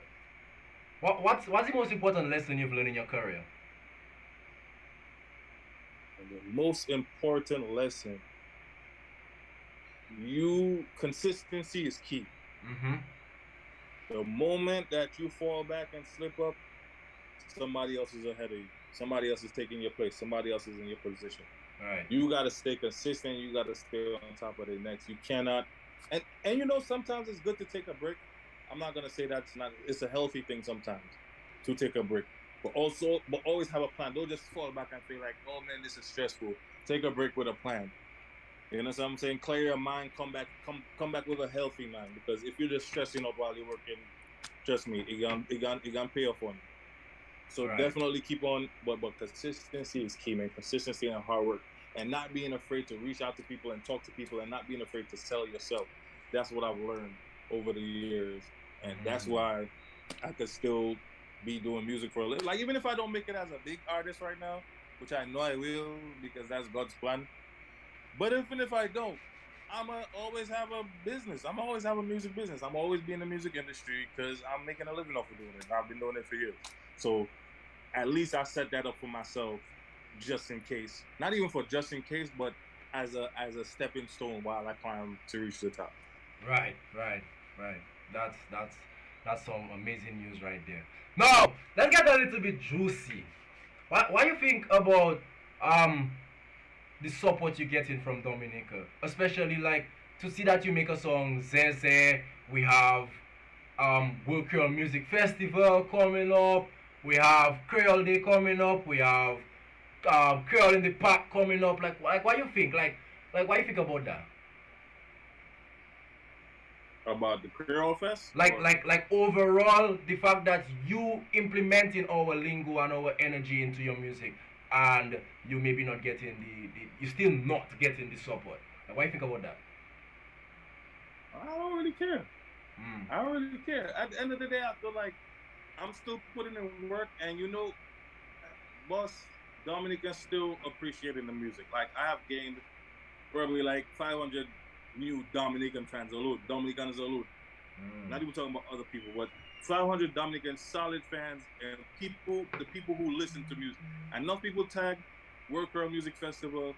S1: What's the most important lesson you've learned in your career?
S4: And the most important lesson, consistency is key. The moment that you fall back and slip up, somebody else is ahead of you. Somebody else is taking your place. Somebody else is in your position.
S1: Right.
S4: You got to stay consistent. You got to stay on top of the next. You cannot. And you know, sometimes it's good to take a break. I'm not going to say that's not. It's a healthy thing sometimes to take a break. But always have a plan. Don't just fall back and feel like, oh man, this is stressful. Take a break with a plan. You know what I'm saying? Clear your mind. Come back with a healthy mind. Because if you're just stressing up while you're working, trust me, it gonna pay off on you. So definitely keep on. But consistency is key, man. Consistency and hard work, and not being afraid to reach out to people and talk to people, and not being afraid to sell yourself. That's what I've learned over the years, and that's why I could still be doing music for a living. Like, even if I don't make it as a big artist right now, which I know I will because that's God's plan. But even if I don't, I'ma always have a business. I'm always have a music business. I'm always be in the music industry because I'm making a living off of doing it. I've been doing it for years. So at least I set that up for myself just in case. Not even for just in case, but as a stepping stone while I climb to reach the top.
S1: Right. That's some amazing news right there. Now, let's get a little bit juicy. What you think about the support you're getting from Dominica? Especially like to see that you make a song, Zeze, we have World Creole Music Festival coming up. We have Creole Day coming up. We have Creole in the Park coming up. Like what you think? Like what you think about that?
S4: About the Creole Fest?
S1: Like overall, the fact that you implementing our lingo and our energy into your music, and you maybe not getting you still not getting the support. Like, what do you think about that?
S4: I don't really care.
S1: Mm.
S4: I don't really care. At the end of the day, I feel like I'm still putting in work, and boss, Dominican's still appreciating the music. Like, I have gained probably like 500 new Dominican fans alone. Dominicans alone. Not even talking about other people, but 500 Dominican solid fans and the people who listen to music. And enough people tag World Creole Music Festival.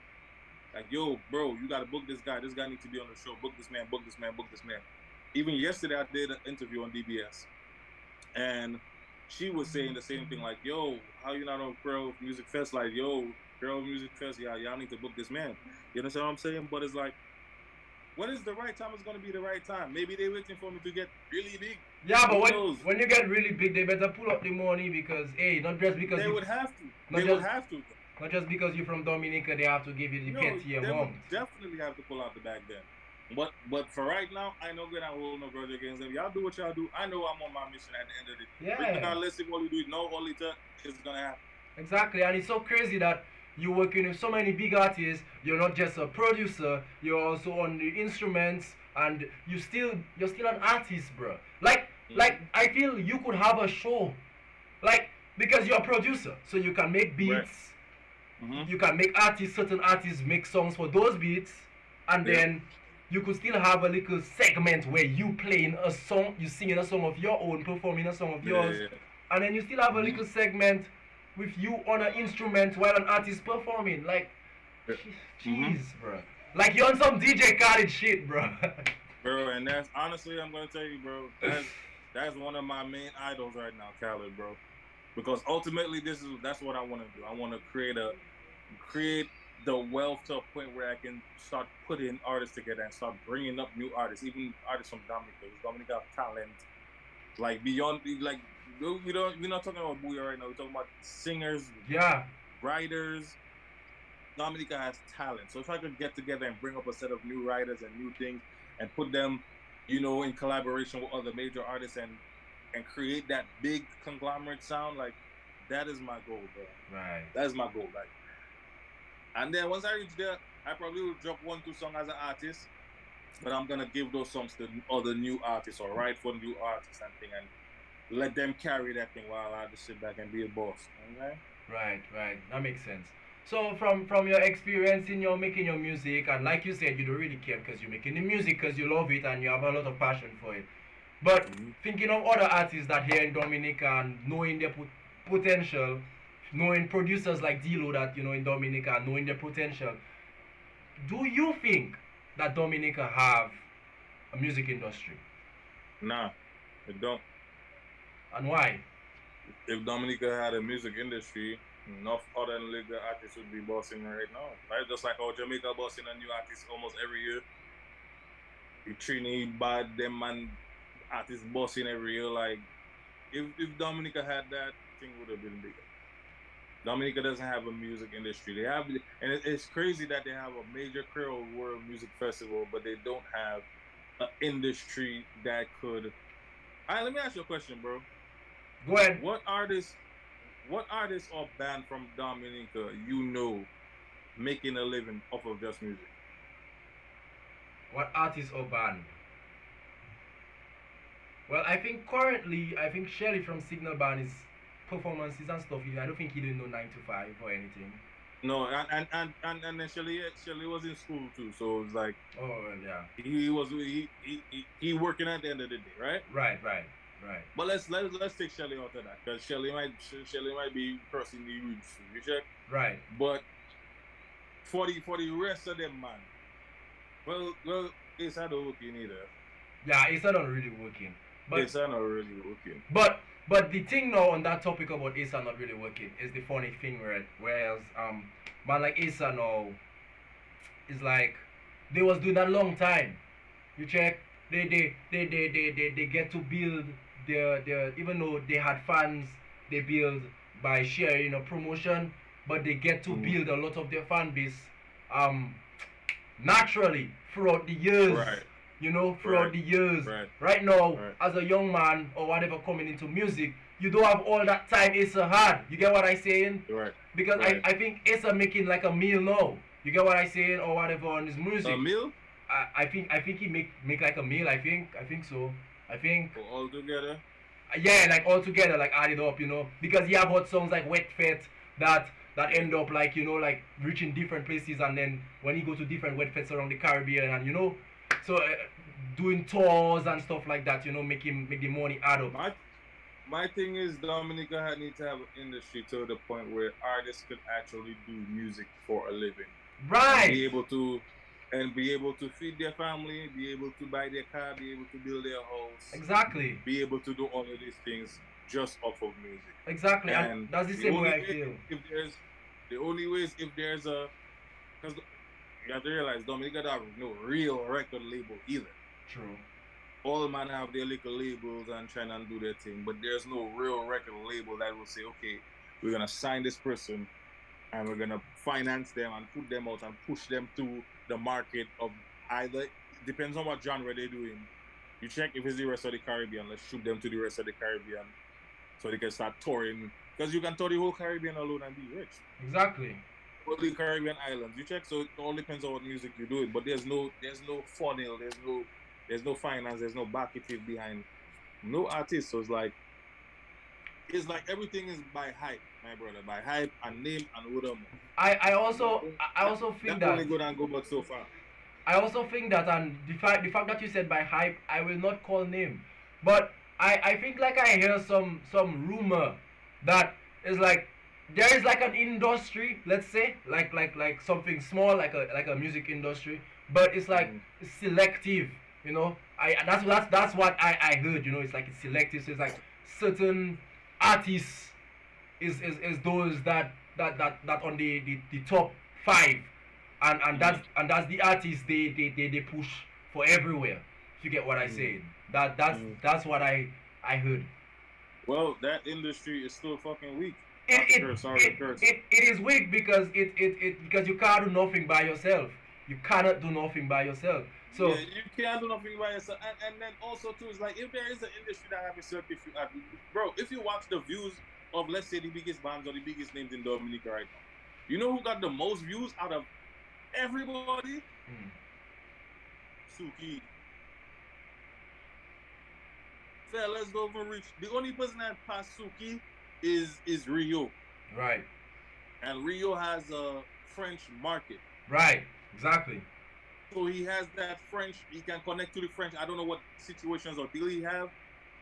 S4: Like, yo, bro, you gotta book this guy. This guy needs to be on the show. Book this man, book this man, book this man. Even yesterday, I did an interview on DBS. And she was saying the same thing, like, yo, how you not on Creole Music Fest? Like, yo, Creole Music Fest, y'all need to book this man. You understand what I'm saying? But it's like, when is the right time is going to be the right time? Maybe they're waiting for me to get really big.
S1: Yeah, but when you get really big, they better pull up the money because, hey, not just because
S4: they would have to.
S1: Not just because you're from Dominica, they have to give you the petty amount.
S4: They would definitely have to pull out the bag then. But for right now, I know good. I hold no grudge against them. Y'all do what y'all do. I know I'm on my mission at the end of it.
S1: Yeah.
S4: Regardless of what we do, no holy touch is gonna happen.
S1: Exactly, and it's so crazy that you're working with so many big artists. You're not just a producer. You're also on the instruments, and you're still an artist, bro. Like I feel you could have a show, like because you're a producer, so you can make beats.
S4: Right. Mm-hmm.
S1: You can make certain artists make songs for those beats, and then you could still have a little segment where you playing a song, you singing a song of your own, performing a song of yours, and then you still have a little segment with you on an instrument while an artist performing. Like, jeez, bro. Like you're on some DJ Khaled shit, bro.
S4: Bro, and that's honestly, I'm gonna tell you, bro. That's one of my main idols right now, Khaled, bro. Because ultimately, that's what I want to do. I want to create the wealth to a point where I can start putting artists together and start bringing up new artists, even artists from Dominica. Dominica have talent, like beyond, like we're not talking about Booyah right now. We're talking about singers, writers. Dominica has talent, so if I could get together and bring up a set of new writers and new things and put them, in collaboration with other major artists and create that big conglomerate sound, like that is my goal, bro.
S1: Right.
S4: That is my goal, like. And then once I reach there, I probably will drop 1-2 songs as an artist, but I'm gonna give those songs to other new artists or write for new artists and thing, and let them carry that thing while I just sit back and be a boss. Okay?
S1: Right. That makes sense. So from your experience in making your music, and like you said, you don't really care because you're making the music because you love it and you have a lot of passion for it. But thinking of other artists that here in Dominica and knowing their potential, knowing producers like D-Lo that in Dominica, knowing their potential, do you think that Dominica have a music industry?
S4: Nah, it don't.
S1: And why?
S4: If Dominica had a music industry, enough other legal artists would be bossing right now. Right? Just like how Jamaica bossing a new artist almost every year. Trinidad, them man artists bossing every year. Like, if Dominica had that, thing would have been bigger. Dominica doesn't have a music industry. They have, and it's crazy that they have a major Creole World Music Festival, but they don't have an industry that could. All right, let me ask you a question, bro.
S1: Go ahead.
S4: What artists or band from Dominica making a living off of just music?
S1: What artist or band? Well, I think currently, Shelly from Signal Band is performances and stuff. I don't think he didn't know 9 to 5 or anything.
S4: No, and then Shelly was in school too, so it's like,
S1: oh well, yeah,
S4: he working at the end of the day, right?
S1: Right.
S4: But let's take Shelly out of that, because Shelly might be crossing the roots, you check?
S1: Right.
S4: But for the rest of them, man, well, it's not working either.
S1: Yeah, it's not really working. But
S4: it's not really working.
S1: But the thing now on that topic about Asa not really working is the funny thing, right? Whereas man like Asa now is like they was doing that long time. You check they get to build their even though they had fans, they build by sharing a promotion, but they get to build a lot of their fan base um naturally throughout the years.
S5: Right.
S1: You know, throughout
S5: Right.
S1: the years.
S5: Right.
S1: Right now,
S5: Right.
S1: as a young man or whatever coming into music, you don't have all that time Asa had. You get what I saying?
S5: Right.
S1: Because
S5: Right.
S1: I think Asa making like a meal now. You get what I saying or whatever on his music.
S5: A meal?
S1: I think he make like a meal. I think so. I think
S5: All together?
S1: yeah, like all together, like added up, you know, because he have hot songs like Wet Fet that end up like, you know, like reaching different places, and then when he go to different Wet Fets around the Caribbean, and you know, so doing tours and stuff like that, you know, make the money add up.
S5: My thing is Dominica need to have an industry to the point where artists could actually do music for a living.
S1: Right.
S5: Be able to feed their family, be able to buy their car, be able to build their house.
S1: Exactly.
S5: Be able to do all of these things just off of music.
S1: Exactly. And that's the same way I feel.
S5: The only way is if there's because you have to realize Dominica don't have no real record label either.
S1: True.
S5: All man have their little labels and trying to do their thing, but there's no real record label that will say, okay, we're gonna sign this person and we're gonna finance them and put them out and push them to the market of either, depends on what genre they're doing. You check if it's the rest of the Caribbean, let's shoot them to the rest of the Caribbean so they can start touring, because you can tour the whole Caribbean alone and be rich.
S1: Exactly.
S5: All the Caribbean islands, you check, so it all depends on what music you're doing, but there's no funnel, there's no finance, there's no marketing behind no artist. So it's like everything is by hype, my brother, by hype and name and word of mouth.
S1: I also think that
S5: only good and go but so far.
S1: I also think that, and the fact that you said by hype, I will not call name, but I think like I hear some rumor that is like there is like an industry, let's say, like something small, like a music industry, but it's like selective, you know. That's what I heard, you know. It's like it's selective. So it's like certain artists is those that on the top 5, and that's the artists they push for everywhere. If you get what I say, that's what I heard.
S5: Well, that industry is still fucking weak.
S1: It is weak because because you can't do nothing by yourself. You cannot do nothing by yourself. So
S5: yeah, you can't do nothing by yourself. And then also too is like, if there is an industry that have a circuit, bro, if you watch the views of, let's say, the biggest bands or the biggest names in Dominica right now, you know who got the most views out of everybody? Suki. Fellas don't even reach. The only person that passed Suki is Rio.
S1: right,
S5: And Rio has a French market.
S1: right, exactly.
S5: So he has that French, he can connect to the French. I don't know what situations or deal he have,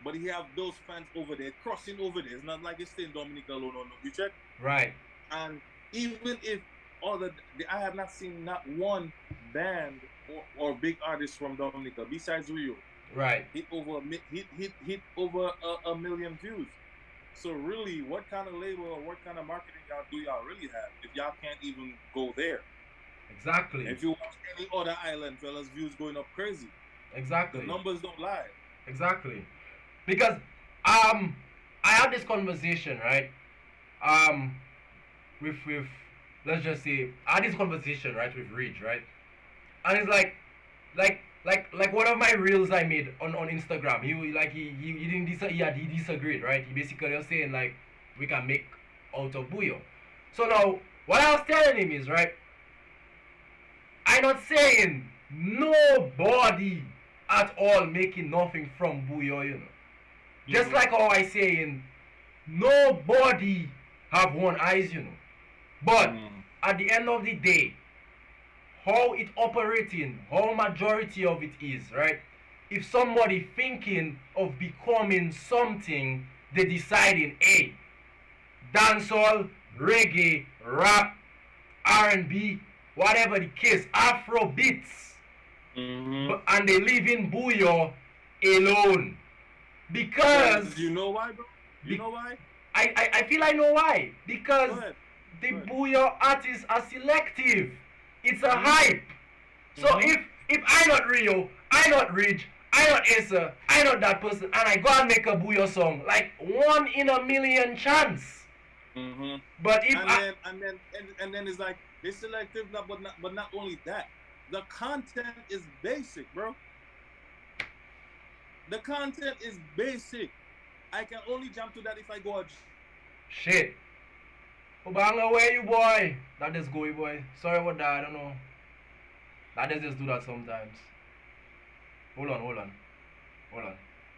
S5: but he have those fans over there, crossing over there. It's not like it's staying Dominica alone or no. You check?
S1: Right.
S5: And even if I have not seen not one band or big artist from Dominica besides Rio
S1: Right.
S5: hit over a million views. So really, what kind of label or what kind of marketing y'all really have if y'all can't even go there?
S1: Exactly.
S5: If you watch any other island, fellas, views going up crazy.
S1: Exactly.
S5: The numbers don't lie.
S1: Exactly. Because I had this conversation, right? With let's just say I had this conversation, right, with Ridge, right? And it's like one of my reels I made on Instagram. He disagreed, right? He basically was saying like we can make out of Buyo. So now what I was telling him is, right, I'm not saying nobody at all making nothing from Buyo, you know. Just like how I saying nobody have one eyes, you know. But at the end of the day, how it operating, how majority of it is, right? If somebody thinking of becoming something, they deciding, hey, dancehall, reggae, rap, R&B, whatever the case, Afro beats, and they live in Buyo alone. Because
S5: you know why, bro? You know why?
S1: I feel I know why. Because the Buyo artists are selective. It's a hype. So if I not Rio, I not Ridge, I not Asa, I not that person, and I go and make a Booyah song. Like 1 in a million chance.
S5: Mm-hmm.
S1: But if
S5: and then it's like they selective, but not only that, the content is basic, bro. The content is basic. I can only jump to that if I go.
S1: Shit. Obanga, where you boy? That just go, boy. Sorry about that, I don't know. That just do that sometimes. Hold on.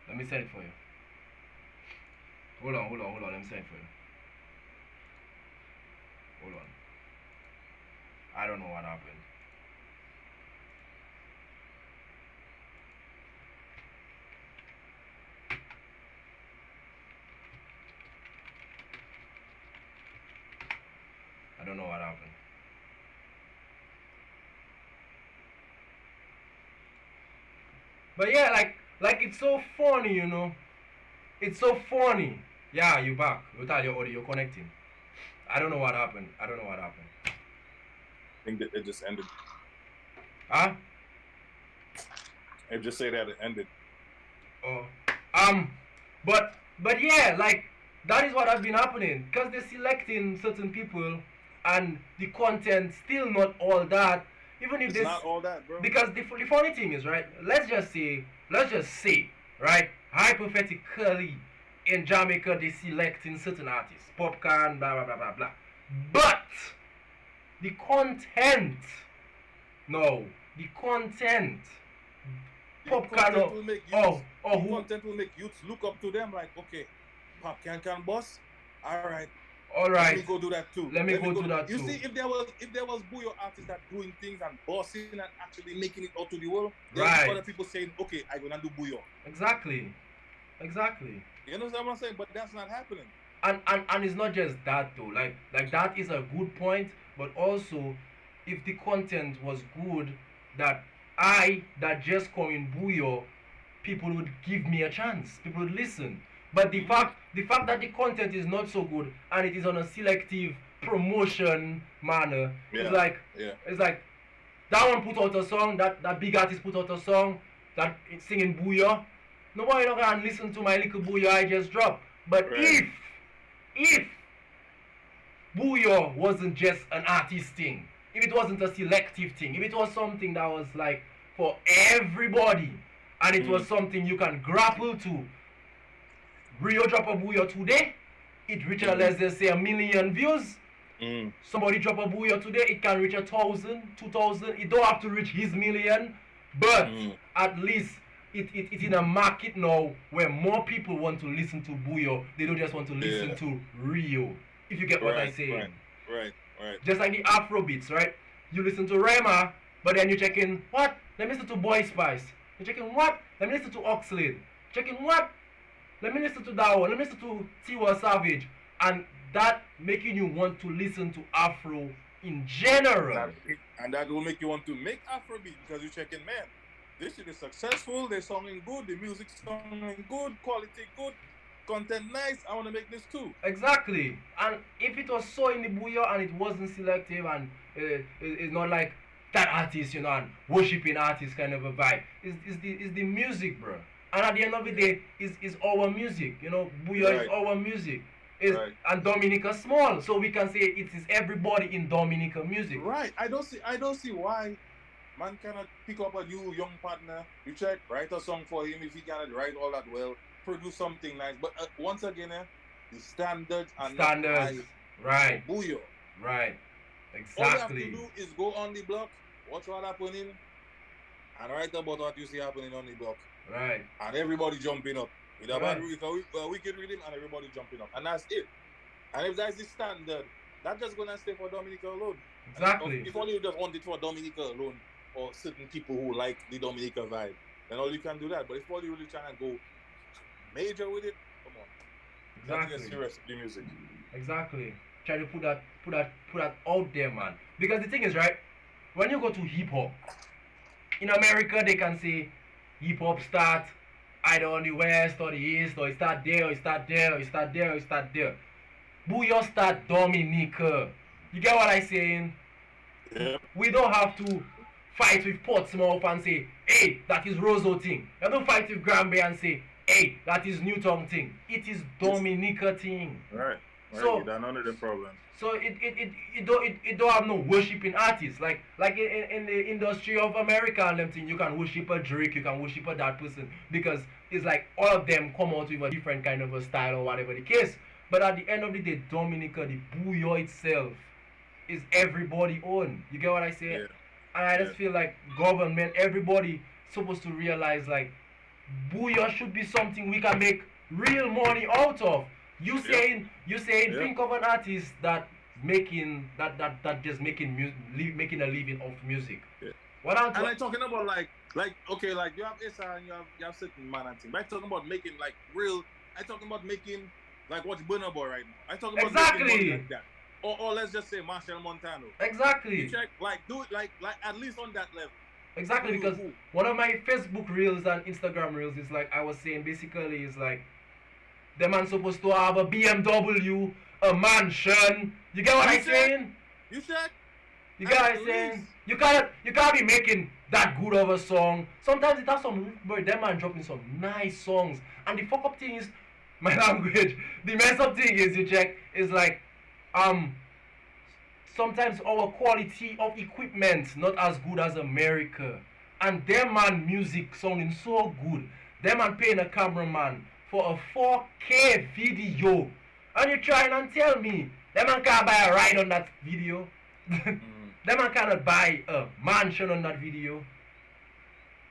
S1: Let me send it for you. Hold on. Let me send it for you. Hold on. I don't know what happened. I don't know what happened. But yeah, like it's so funny, you know. It's so funny. Yeah, you back. Without your audio, you're connecting. I don't know what happened.
S5: I think that it just ended.
S1: Huh?
S5: It just say that it ended.
S1: Oh. But yeah, like that is what has been happening. Because they're selecting certain people and the content still not all that. Even if
S5: it's not all that, bro.
S1: Because the funny thing is, right? Let's just say, right? Hypothetically, in Jamaica, they selecting certain artists, Popcorn, blah blah blah blah blah. But the content, Popcorn,
S5: content will make youths look up to them like, okay, Popcorn can boss.
S1: All right.
S5: Let me go do that too. You see, if there was Booyah artists that doing things and bossing and actually making it out to the world, there's other people saying, okay, I'm gonna do Booyah.
S1: Exactly.
S5: You understand what I'm saying? But that's not happening.
S1: And it's not just that though. Like that is a good point, but also if the content was good, that just come in Booyah, people would give me a chance. People would listen. But the fact that the content is not so good and it is on a selective promotion manner, it's like that one put out a song, that big artist put out a song that it's singing Booyah. Nobody not gonna listen to my little Booyah I just dropped. But if Booyah wasn't just an artist thing, if it wasn't a selective thing, if it was something that was like for everybody and it was something you can grapple to, Rio drop a Booyah today, it reaches let's just say 1 million views. Somebody drop a Booyah today, it can reach 1,000, 2,000. It don't have to reach his million, but at least it's in a market now where more people want to listen to Booyah. They don't just want to listen to Rio. If you get what I'm saying.
S5: Right.
S1: Just like the Afro beats, right? You listen to JIREHYR, but then you're checking what? Let me listen to Boy Spice. You're checking what? Let me listen to Oxlade. Checking what? Let me listen to that one. Let me listen to Tiwa Savage. And that making you want to listen to Afro in general.
S5: And that will make you want to make Afrobeat because you're checking, man, this shit is successful, they're songing good, the music's songing good, quality good, content nice, I want to make this too.
S1: Exactly. And if it was so in the Booyah and it wasn't selective and it's not like that artist, you know, and worshipping artist kind of a vibe. It's the music, bro. And at the end of the day, is our music. You know, Booyah is our music. And Dominica small, so we can say it is everybody in Dominica music.
S5: Right. I don't see why man cannot pick up a new young partner. You check, write a song for him if he cannot write all that well, produce something nice. But once again, the standards are not high.
S1: Right.
S5: Booyah.
S1: Right. Exactly.
S5: All you have to do is go on the block, watch what happening, and write about what you see happening on the block.
S1: Right.
S5: And everybody jumping up. With a wicked rhythm and everybody jumping up. And that's it. And if that's the standard, that's just going to stay for Dominica alone.
S1: Exactly.
S5: If only you just want it for Dominica alone or certain people who like the Dominica vibe, then all you can do that. But if all you really trying to go major with it, come on.
S1: Exactly.
S5: That's serious the music.
S1: Exactly. Try to put that out there, man. Because the thing is, right, when you go to hip hop, in America they can say hip hop start either on the west or the east, or it start there, or it start there, or it start there, or it start there. Booyah start Dominica. You get what I'm saying?
S5: Yeah.
S1: We don't have to fight with Portsmouth and say, hey, that is Roseau thing. You don't fight with Granby and say, hey, that is Newton thing. It is Dominica thing.
S5: Right.
S1: So
S5: that's none of the problem.
S1: So it don't have no worshiping artists like in the industry of America and them thing. You can worship a Drake, you can worship a that person because it's like all of them come out with a different kind of a style or whatever the case. But at the end of the day, Dominica, the Booyah itself is everybody own. You get what I say?
S5: Yeah.
S1: And I just feel like government, everybody supposed to realize like Booyah should be something we can make real money out of. You saying think of an artist that making that just making making a living off music.
S5: Yeah.
S1: What I'm
S5: and I'm talking about like okay, like you have Issa and you have certain man and thing. But I'm talking about making like real. I'm talking about making like what's Burna Boy right now. I'm talking about making money like that. Or let's just say Marshall Montano.
S1: Exactly.
S5: You check like do it like at least on that level.
S1: Exactly, because one of my Facebook reels and Instagram reels is like I was saying basically is like the man supposed to have a BMW, a mansion. You get what I'm saying?
S5: You check?
S1: You get what I'm saying? You can't be making that good of a song. Sometimes it has some boy, that man dropping some nice songs. And the fuck up thing is my language. The mess up thing is you check is like sometimes our quality of equipment not as good as America. And them man music sounding so good. Them man paying a cameraman for a 4K video. And you trying and tell me them man can't buy a ride on that video. Them man cannot buy a mansion on that video.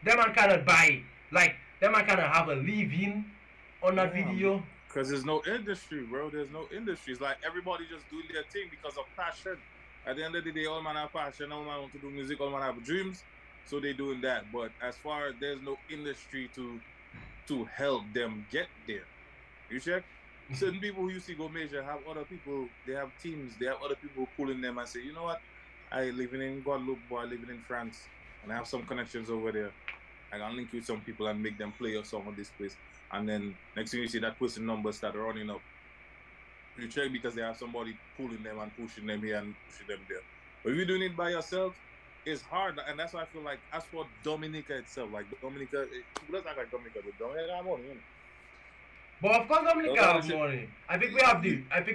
S1: Them man cannot buy them man cannot have a living on that video.
S5: Because there's no industry, bro. There's no industry. It's like everybody just doing their thing because of passion. At the end of the day, all man have passion, all man want to do music, all man have dreams. So they doing that. But as far as there's no industry to help them get there. You check? Certain people who you see go major have other people, they have teams, they have other people pulling them and say, you know what? I living in Guadeloupe or I living in France and I have some connections over there. I can link you with some people and make them play your song on this place. And then next thing you see that person numbers start running up. You check because they have somebody pulling them and pushing them here and pushing them there. But if you're doing it by yourself, it's hard, and that's why I feel like as for Dominica itself, like Dominica, let's act like Dominica, but Dominica have money, you know?
S1: But of course Dominica have money. I think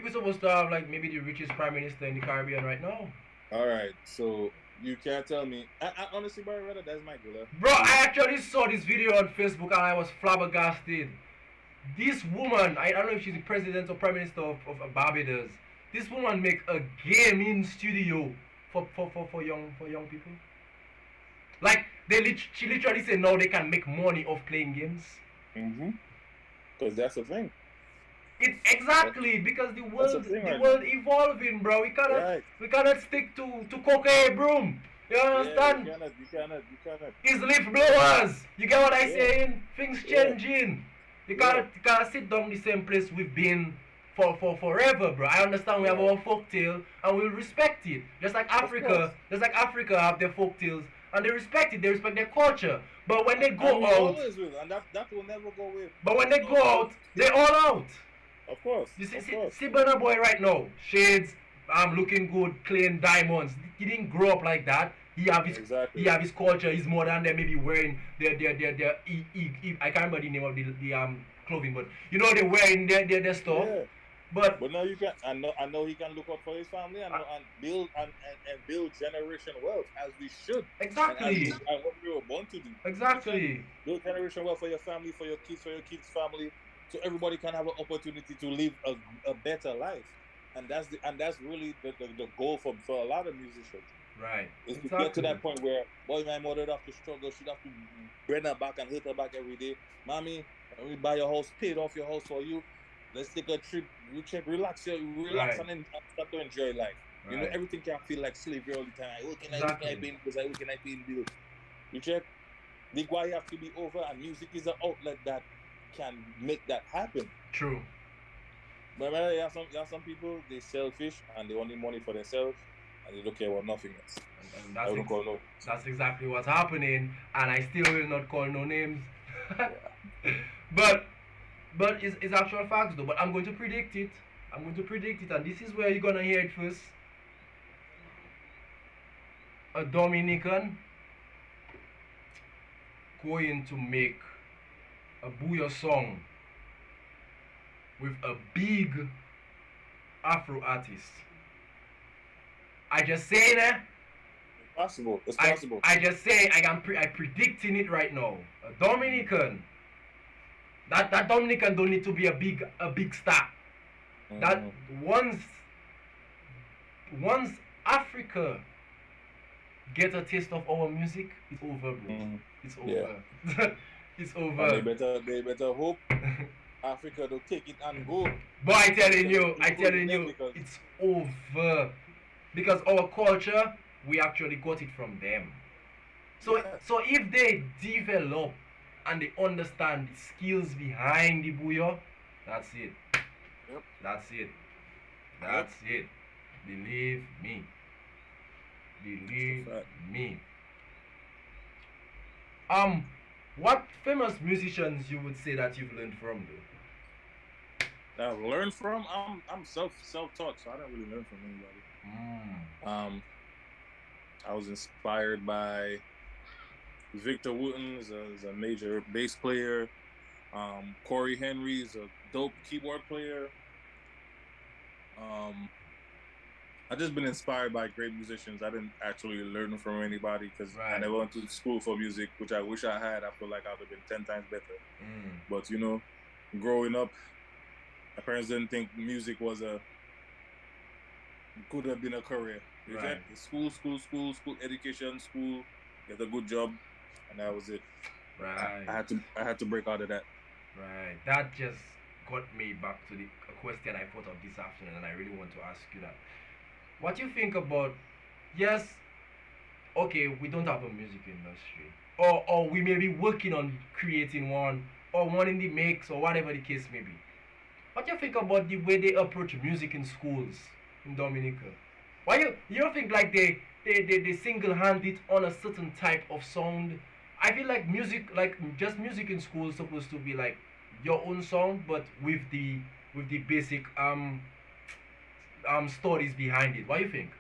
S1: we're supposed to have like maybe the richest prime minister in the Caribbean right now.
S5: Alright, so you can't tell me. I honestly, bro, that's my girl.
S1: Bro, I actually saw this video on Facebook and I was flabbergasted. This woman, I don't know if she's the president or prime minister of Barbados. This woman make a gaming studio for young people. Like she literally said now they can make money off playing games.
S5: Because that's the thing.
S1: It's exactly because the world evolving, bro. We cannot stick to cocaine broom. You understand?
S5: Yeah, you cannot.
S1: It's leaf blowers. You get what I'm saying? Things changing. You can't sit down the same place we've been for forever, bro. I understand we have our folktale and we'll respect it. Just like Africa have their folktales and they respect it. They respect their culture. But when they go out,
S5: always will, and that will never go away.
S1: But when they go out, they're all out.
S5: Of course.
S1: You see Burna Boy right now, shades, looking good, clean diamonds. He didn't grow up like that. He have his culture. He's more than them. Maybe wearing their I can't remember the name of the clothing, but you know they're wearing their stuff. Yeah. But
S5: now you can. I know he can look out for his family and build and build generation wealth as we should.
S1: Exactly.
S5: And what we were born to do.
S1: Exactly.
S5: Build generation wealth for your family, for your kids' family, so everybody can have an opportunity to live a better life. And that's really the goal for a lot of musicians.
S1: Right.
S5: Is to get to that point where, boy, my mother have to struggle. She'd have to bend her back and hurt her back every day. Mommy, we buy your house, paid off your house for you. Let's take a trip. You check, relax, and then start to enjoy life. Right. You know, everything can feel like slavery all the time. How can I pay bills? How can I pay bills? You check. The why have to be over, and music is an outlet that can make that happen.
S1: True.
S5: But you have some people, they selfish and they want money for themselves and they don't care about nothing else.
S1: And that's exactly what's happening, and I still will not call no names. But it's actual facts though. But I'm going to predict it. And this is where you're gonna hear it first. A Dominican going to make a Booyah song with a big Afro artist. I just say that.
S5: Possible. It's possible.
S1: I just say I'm predicting it right now. A Dominican. That Dominican don't need to be a big star. That once Africa get a taste of our music, it's over, bro. It's over. It's over.
S5: And they better hope Africa don't take it and go.
S1: But I telling you, it's over. Because our culture, we actually got it from them. So if they develop and they understand the skills behind the Booyah, that's it.
S5: Yep.
S1: That's it. That's it. Believe me. Believe me. What famous musicians you would say that you've learned from, though?
S5: That I've learned from? I'm self-taught, so I don't really learn from anybody. I was inspired by Victor Wooten, is a major bass player. Corey Henry is a dope keyboard player. I've just been inspired by great musicians. I didn't actually learn from anybody because I never went to school for music, which I wish I had. I feel like I would have been 10 times better. But, you know, growing up, my parents didn't think music could have been a career. Right. School, education, school, get a good job, and that was it.
S1: Right.
S5: I had to break out of that.
S1: Right. That just got me back to a question I thought of this afternoon, and I really want to ask you that. What do you think about, yes, okay, we don't have a music industry, or we may be working on creating one, or one in the mix, or whatever the case may be. What do you think about the way they approach music in schools in Dominica? Why you don't think like they single-hand it on a certain type of sound? I feel like music, like just music in school is supposed to be like your own song, but with the basic stories behind it. What do you think?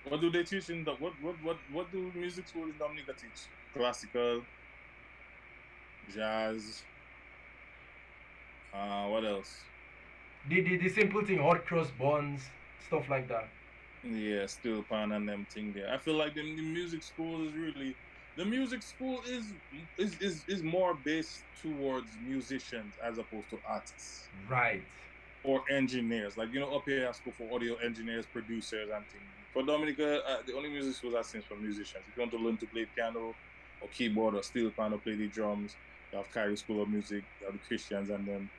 S5: What do they teach in the what do music schools in Dominica teach? Classical, jazz. What else?
S1: The simple thing, hot cross buns, stuff like that.
S5: Yeah, steel pan and them thing there. I feel like the music school is really, the music school is more based towards musicians as opposed to artists.
S1: Right.
S5: Or engineers. Like, you know, up here at school for audio engineers, producers and things. For Dominica, the only music schools I've seen is for musicians. If you want to learn to play piano or keyboard or steel pan or play the drums, you have Kyrie School of Music, you have the Christians and them.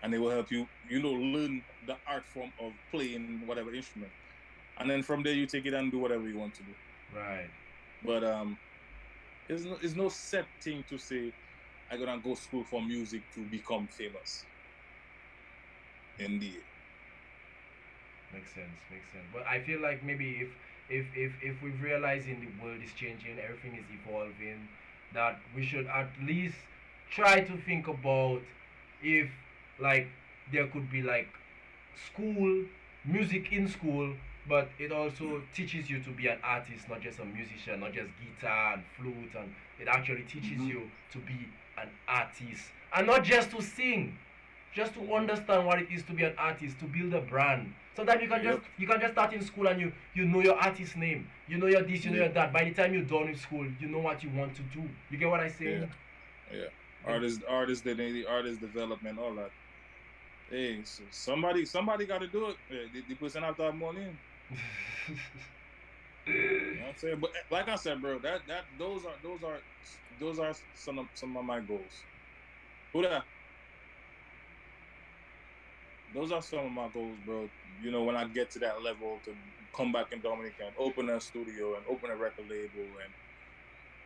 S5: And they will help you, you know, learn the art form of playing whatever instrument. And then from there, you take it and do whatever you want to do.
S1: Right.
S5: But there's no set thing to say, I'm going to go school for music to become famous. Indeed.
S1: Makes sense. But I feel like maybe if we've realizing the world is changing, everything is evolving, that we should at least try to think about if like there could be like school music in school, but it also teaches you to be an artist, not just a musician, not just guitar and flute, and it actually teaches you to be an artist and not just to sing, just to understand what it is to be an artist, to build a brand. Sometimes you can just start in school and you know your artist name, you know your this, you know your that. By the time you're done with school, you know what you want to do. You get what I say?
S5: Yeah. Artist development, all that. Hey, so somebody got to do it. The person have to have money. You know what I'm saying? But like I said, bro, those are some of my goals. Who that? Those are some of my goals, bro. You know, when I get to that level, to come back in Dominica and open a studio and open a record label and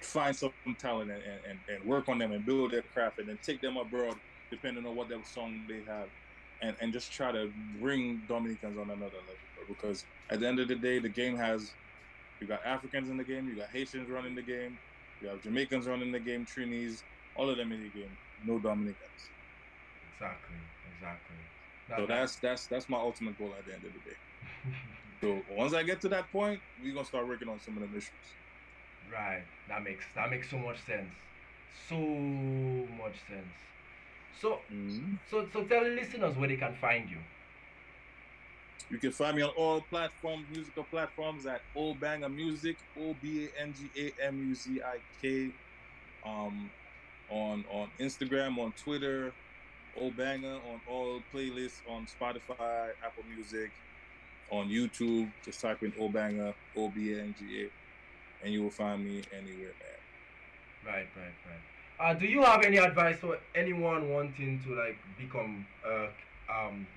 S5: find some talent and work on them and build their craft and then take them abroad, depending on whatever song they have, and just try to bring Dominicans on another level, bro. Because at the end of the day, the game you got Africans in the game, you got Haitians running the game, you have Jamaicans running the game, Trinis, all of them in the game, no Dominicans.
S1: Exactly.
S5: So that's my ultimate goal at the end of the day. So once I get to that point, we're gonna start working on some of them issues.
S1: Right. That makes so much sense. So much sense. So
S4: Mhm.
S1: so tell the listeners where they can find you.
S4: You can find me on all platforms, musical platforms at Obanger Music, Obangamuzik. On Instagram, on Twitter, Obanger, on all playlists on Spotify, Apple Music, on YouTube. Just type in Obanger, Obanga, and you will find me anywhere, man.
S1: Right. Do you have any advice for anyone wanting to like become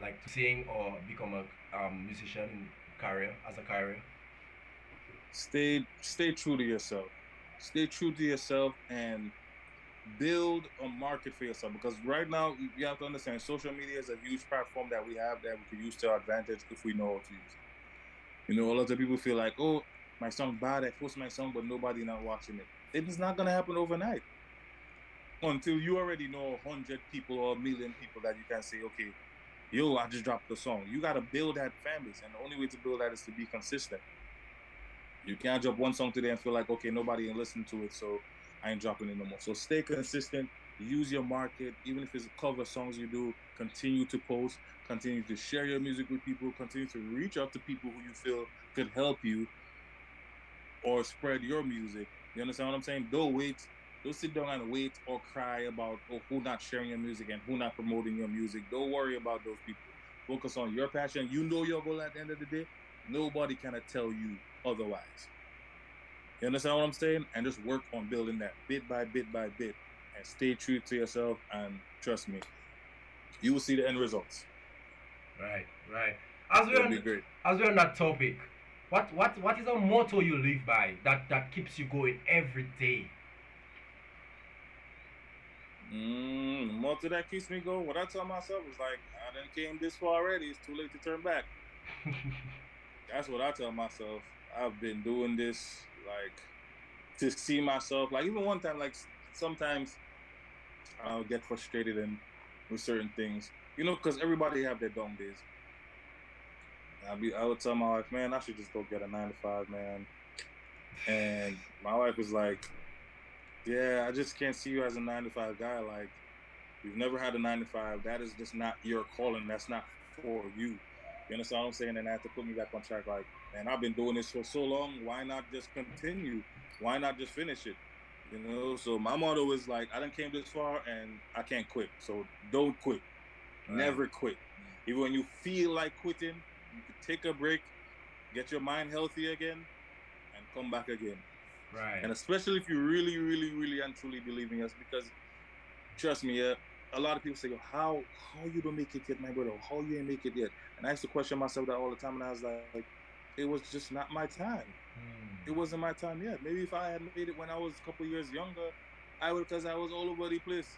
S1: like to sing or become a musician in career as a career?
S4: Stay true to yourself. Stay true to yourself and build a market for yourself, because right now you have to understand social media is a huge platform that we have that we could use to our advantage if we know how to use it. A lot of people feel like, oh, my song bad, I post my song, but nobody not watching it. It is not gonna happen overnight until you already know 100 people or 1 million people that you can say, okay, yo, I just dropped the song. You gotta build that fan base, and the only way to build that is to be consistent. You can't drop one song today and feel like, okay, nobody ain't listening to it, so I ain't dropping it no more. So stay consistent, use your market, even if it's cover songs you do, continue to post, continue to share your music with people, continue to reach out to people who you feel could help you or spread your music. You understand what I'm saying? Don't sit down and wait or cry about, oh, who not sharing your music and who not promoting your music. Don't worry about those people. Focus on your passion. You know your goal at the end of the day. Nobody cannot tell you otherwise. You understand what I'm saying? And just work on building that bit by bit by bit, and stay true to yourself. And trust me, you will see the end results.
S1: Right. As we're
S4: It'll be
S1: on,
S4: great.
S1: as we're on that topic, what is a motto you live by that keeps you going every day?
S4: Motto that keeps me going. What I tell myself is like, I done came this far already. It's too late to turn back. That's what I tell myself. I've been doing this like to see myself. Like even one time, like sometimes I'll get frustrated and with certain things, because everybody have their dumb days. I would tell my wife, man, I should just go get a 9 to 5, man. And my wife was like, yeah, I just can't see you as a 9 to 5 guy. Like, you've never had a 9 to 5. That is just not your calling. That's not for you. You understand what I'm saying? And I had to put me back on track. Like, man, I've been doing this for so long. Why not just continue? Why not just finish it? So my motto is like, I done came this far and I can't quit. So don't quit.
S1: Right.
S4: Never quit. Even when you feel like quitting, you could take a break, get your mind healthy again, and come back again.
S1: Right.
S4: And especially if you really, really, really and truly believe in us, because trust me, a lot of people say, how you don't make it yet, my brother? How you ain't make it yet? And I used to question myself that all the time, and I was like, it was just not my time. It
S1: Hmm.
S4: wasn't my time yet. Maybe if I had made it when I was a couple years younger, I would, because I was all over the place.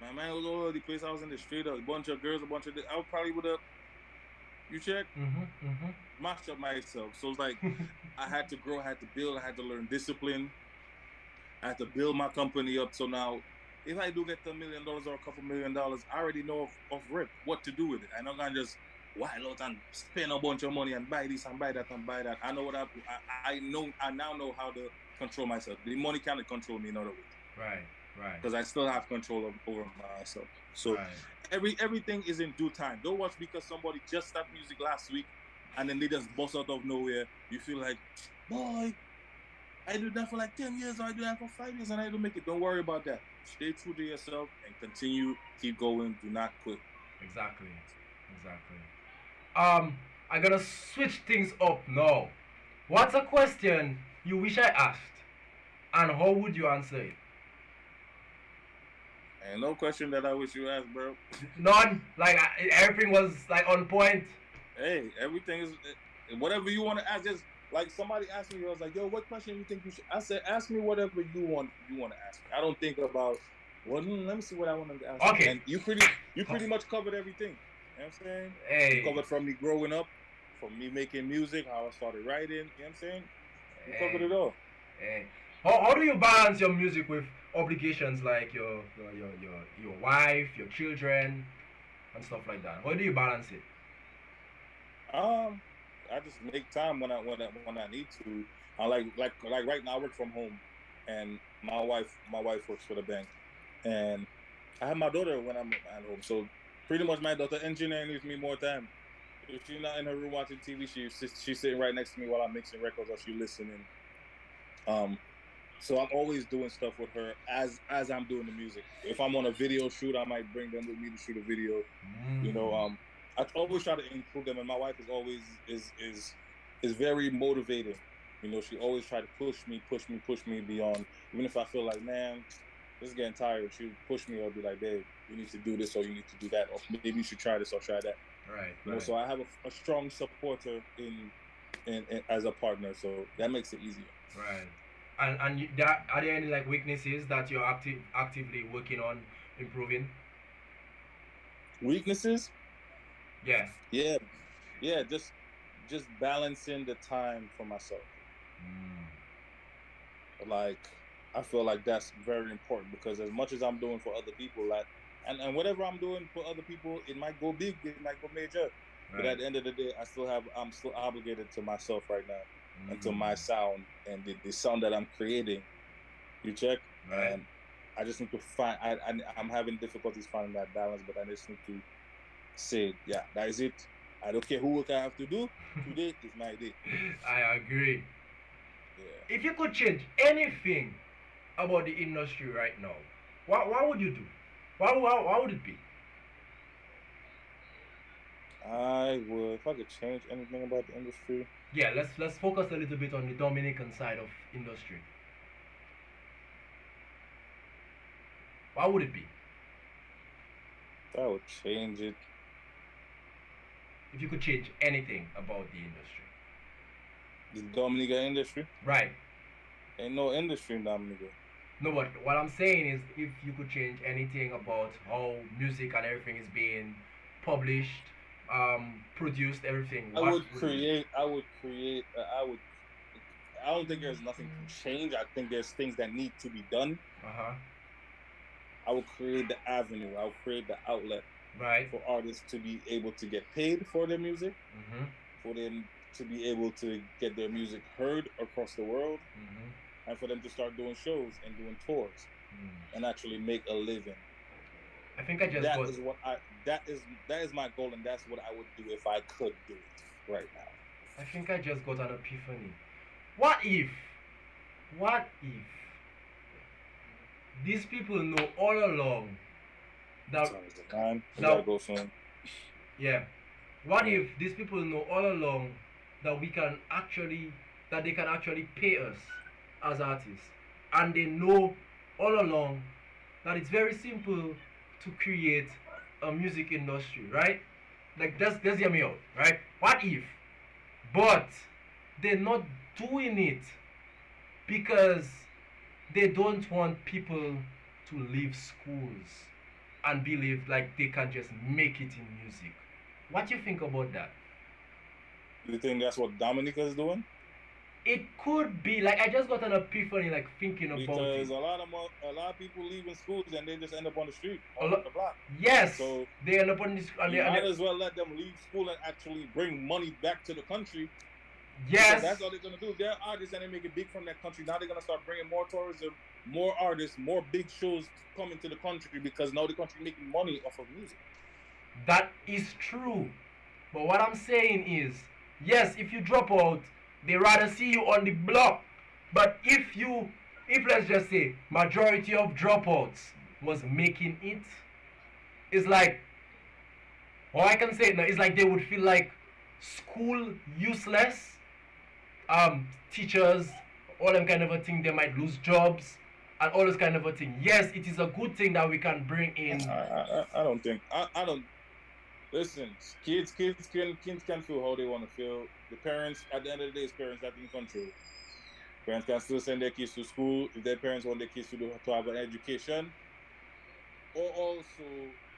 S4: My mind was all over the place. I was in the street, a bunch of girls, a bunch of. I probably would have. You check,
S1: Mhm.
S4: mashed up myself. So it's like I had to grow, I had to build, I had to learn discipline. I had to build my company up. So now, if I do get $1 million or a couple $1 million, I already know of rip what to do with it. I'm not gonna just wild out and spend a bunch of money and buy this and buy that and buy that. I know what I know. I now know how to control myself. The money cannot control me in other words,
S1: Right. Right.
S4: because I still have control over myself. So
S1: Right.
S4: everything is in due time. Don't watch because somebody just stopped music last week and then they just bust out of nowhere. You feel like, boy, I do that for like 10 years, or I do that for 5 years, and I don't make it. Don't worry about that. Stay true to yourself and continue, keep going, do not quit.
S1: Exactly. Exactly. Um, I gotta switch things up now. What's a question you wish I asked, and how would you answer it?
S4: And no question that I wish you asked, bro.
S1: None. Like everything was like on point.
S4: Hey, everything is whatever you want to ask. Just like somebody asked me, I was like, "Yo, what question you think you should?" I said, "Ask me whatever you want to ask me. I don't think about. Well, let me see what I want to ask you."
S1: Okay.
S4: And you pretty much covered everything. You know what I'm saying? You
S1: Hey.
S4: covered from me growing up, from me making music, how I started writing. You know what I'm saying? You covered
S1: Hey.
S4: it all.
S1: Hey. How do you balance your music with obligations like your wife, your children, and stuff like that? How do you balance it?
S4: Um,
S5: I just make time when I need to. I like right now I work from home, and my wife works for the bank, and I have my daughter when I'm at home. So pretty much my daughter engineering needs me more time. If she's not in her room watching TV, she's sitting right next to me while I'm mixing records or she listening. Um, so I'm always doing stuff with her as I'm doing the music. If I'm on a video shoot, I might bring them with me to shoot a video. You know, I always try to include them, and my wife is always is very motivating. You know, she always try to push me beyond. Even if I feel like, man, this is getting tired, she would push me or be like, babe, you need to do this or you need to do that, or maybe you should try this or try that.
S1: Right.
S5: You know, so I have a strong supporter in as a partner, so that makes it easier.
S1: Right. And are there any like weaknesses that you're actively working on improving?
S5: Weaknesses?
S1: Yeah.
S5: Yeah, just balancing the time for myself. Like, I feel like that's very important because as much as I'm doing for other people, like, and whatever I'm doing for other people, it might go big, it might go major, but at the end of the day, I'm still obligated to myself right now and to my sound and the sound that I'm creating. You check, and I just need to find. I'm having difficulties finding that balance, but I just need to say, yeah, that is it. I don't care who work I have to do. Today is my day.
S1: I agree.
S5: Yeah.
S1: If you could change anything about the industry right now, what would you do? What would it be?
S5: If I could change anything about the industry.
S1: Yeah, let's focus a little bit on the Dominican side of industry. What would it be?
S5: I would change it.
S1: If you could change anything about the industry.
S5: The Dominica industry?
S1: Right.
S5: Ain't no industry in Dominica.
S1: No, but what I'm saying is if you could change anything about how music and everything is being published, produced, everything.
S5: I would create. I don't think there's nothing to change. I think there's things that need to be done. I will create the avenue. I will create the outlet for artists to be able to get paid for their music, for them to be able to get their music heard across the world, and for them to start doing shows and doing tours and actually make a living.
S1: I think I just
S5: that is my goal, and that's what I would do if I could do it right now.
S1: I think I just got an epiphany. What if these people know all along that what if these people know all along that they can actually pay us as artists, and they know all along that it's very simple to create a music industry, right? Like, just hear me out, right? What if, but they're not doing it because they don't want people to leave schools and believe like they can just make it in music. What do you think about that?
S5: You think that's what Dominica is doing?
S1: It could be. Like, I just got an epiphany, like, thinking about it.
S5: Because a lot of people leaving schools and they just end up on the street, on the block.
S1: Yes.
S5: So
S1: they end up on this.
S5: You might as well let them leave school and actually bring money back to the country.
S1: Yes.
S5: That's all they're gonna do. They're artists and they make it big from that country. Now they're gonna start bringing more tourism, more artists, more big shows coming to the country because now the country making money off of music.
S1: That is true. But what I'm saying is, yes, if you drop out, they rather see you on the block. But if let's just say majority of dropouts was making it, it's like, or I can say it now, it's like they would feel like school useless, teachers, all them kind of a thing, they might lose jobs and all this kind of a thing. Yes, it is a good thing that we can bring in.
S5: I don't think I don't listen. Kids can feel how they want to feel. The parents, at the end of the day, it's parents that in control. Parents can still send their kids to school if their parents want their kids to have an education, or also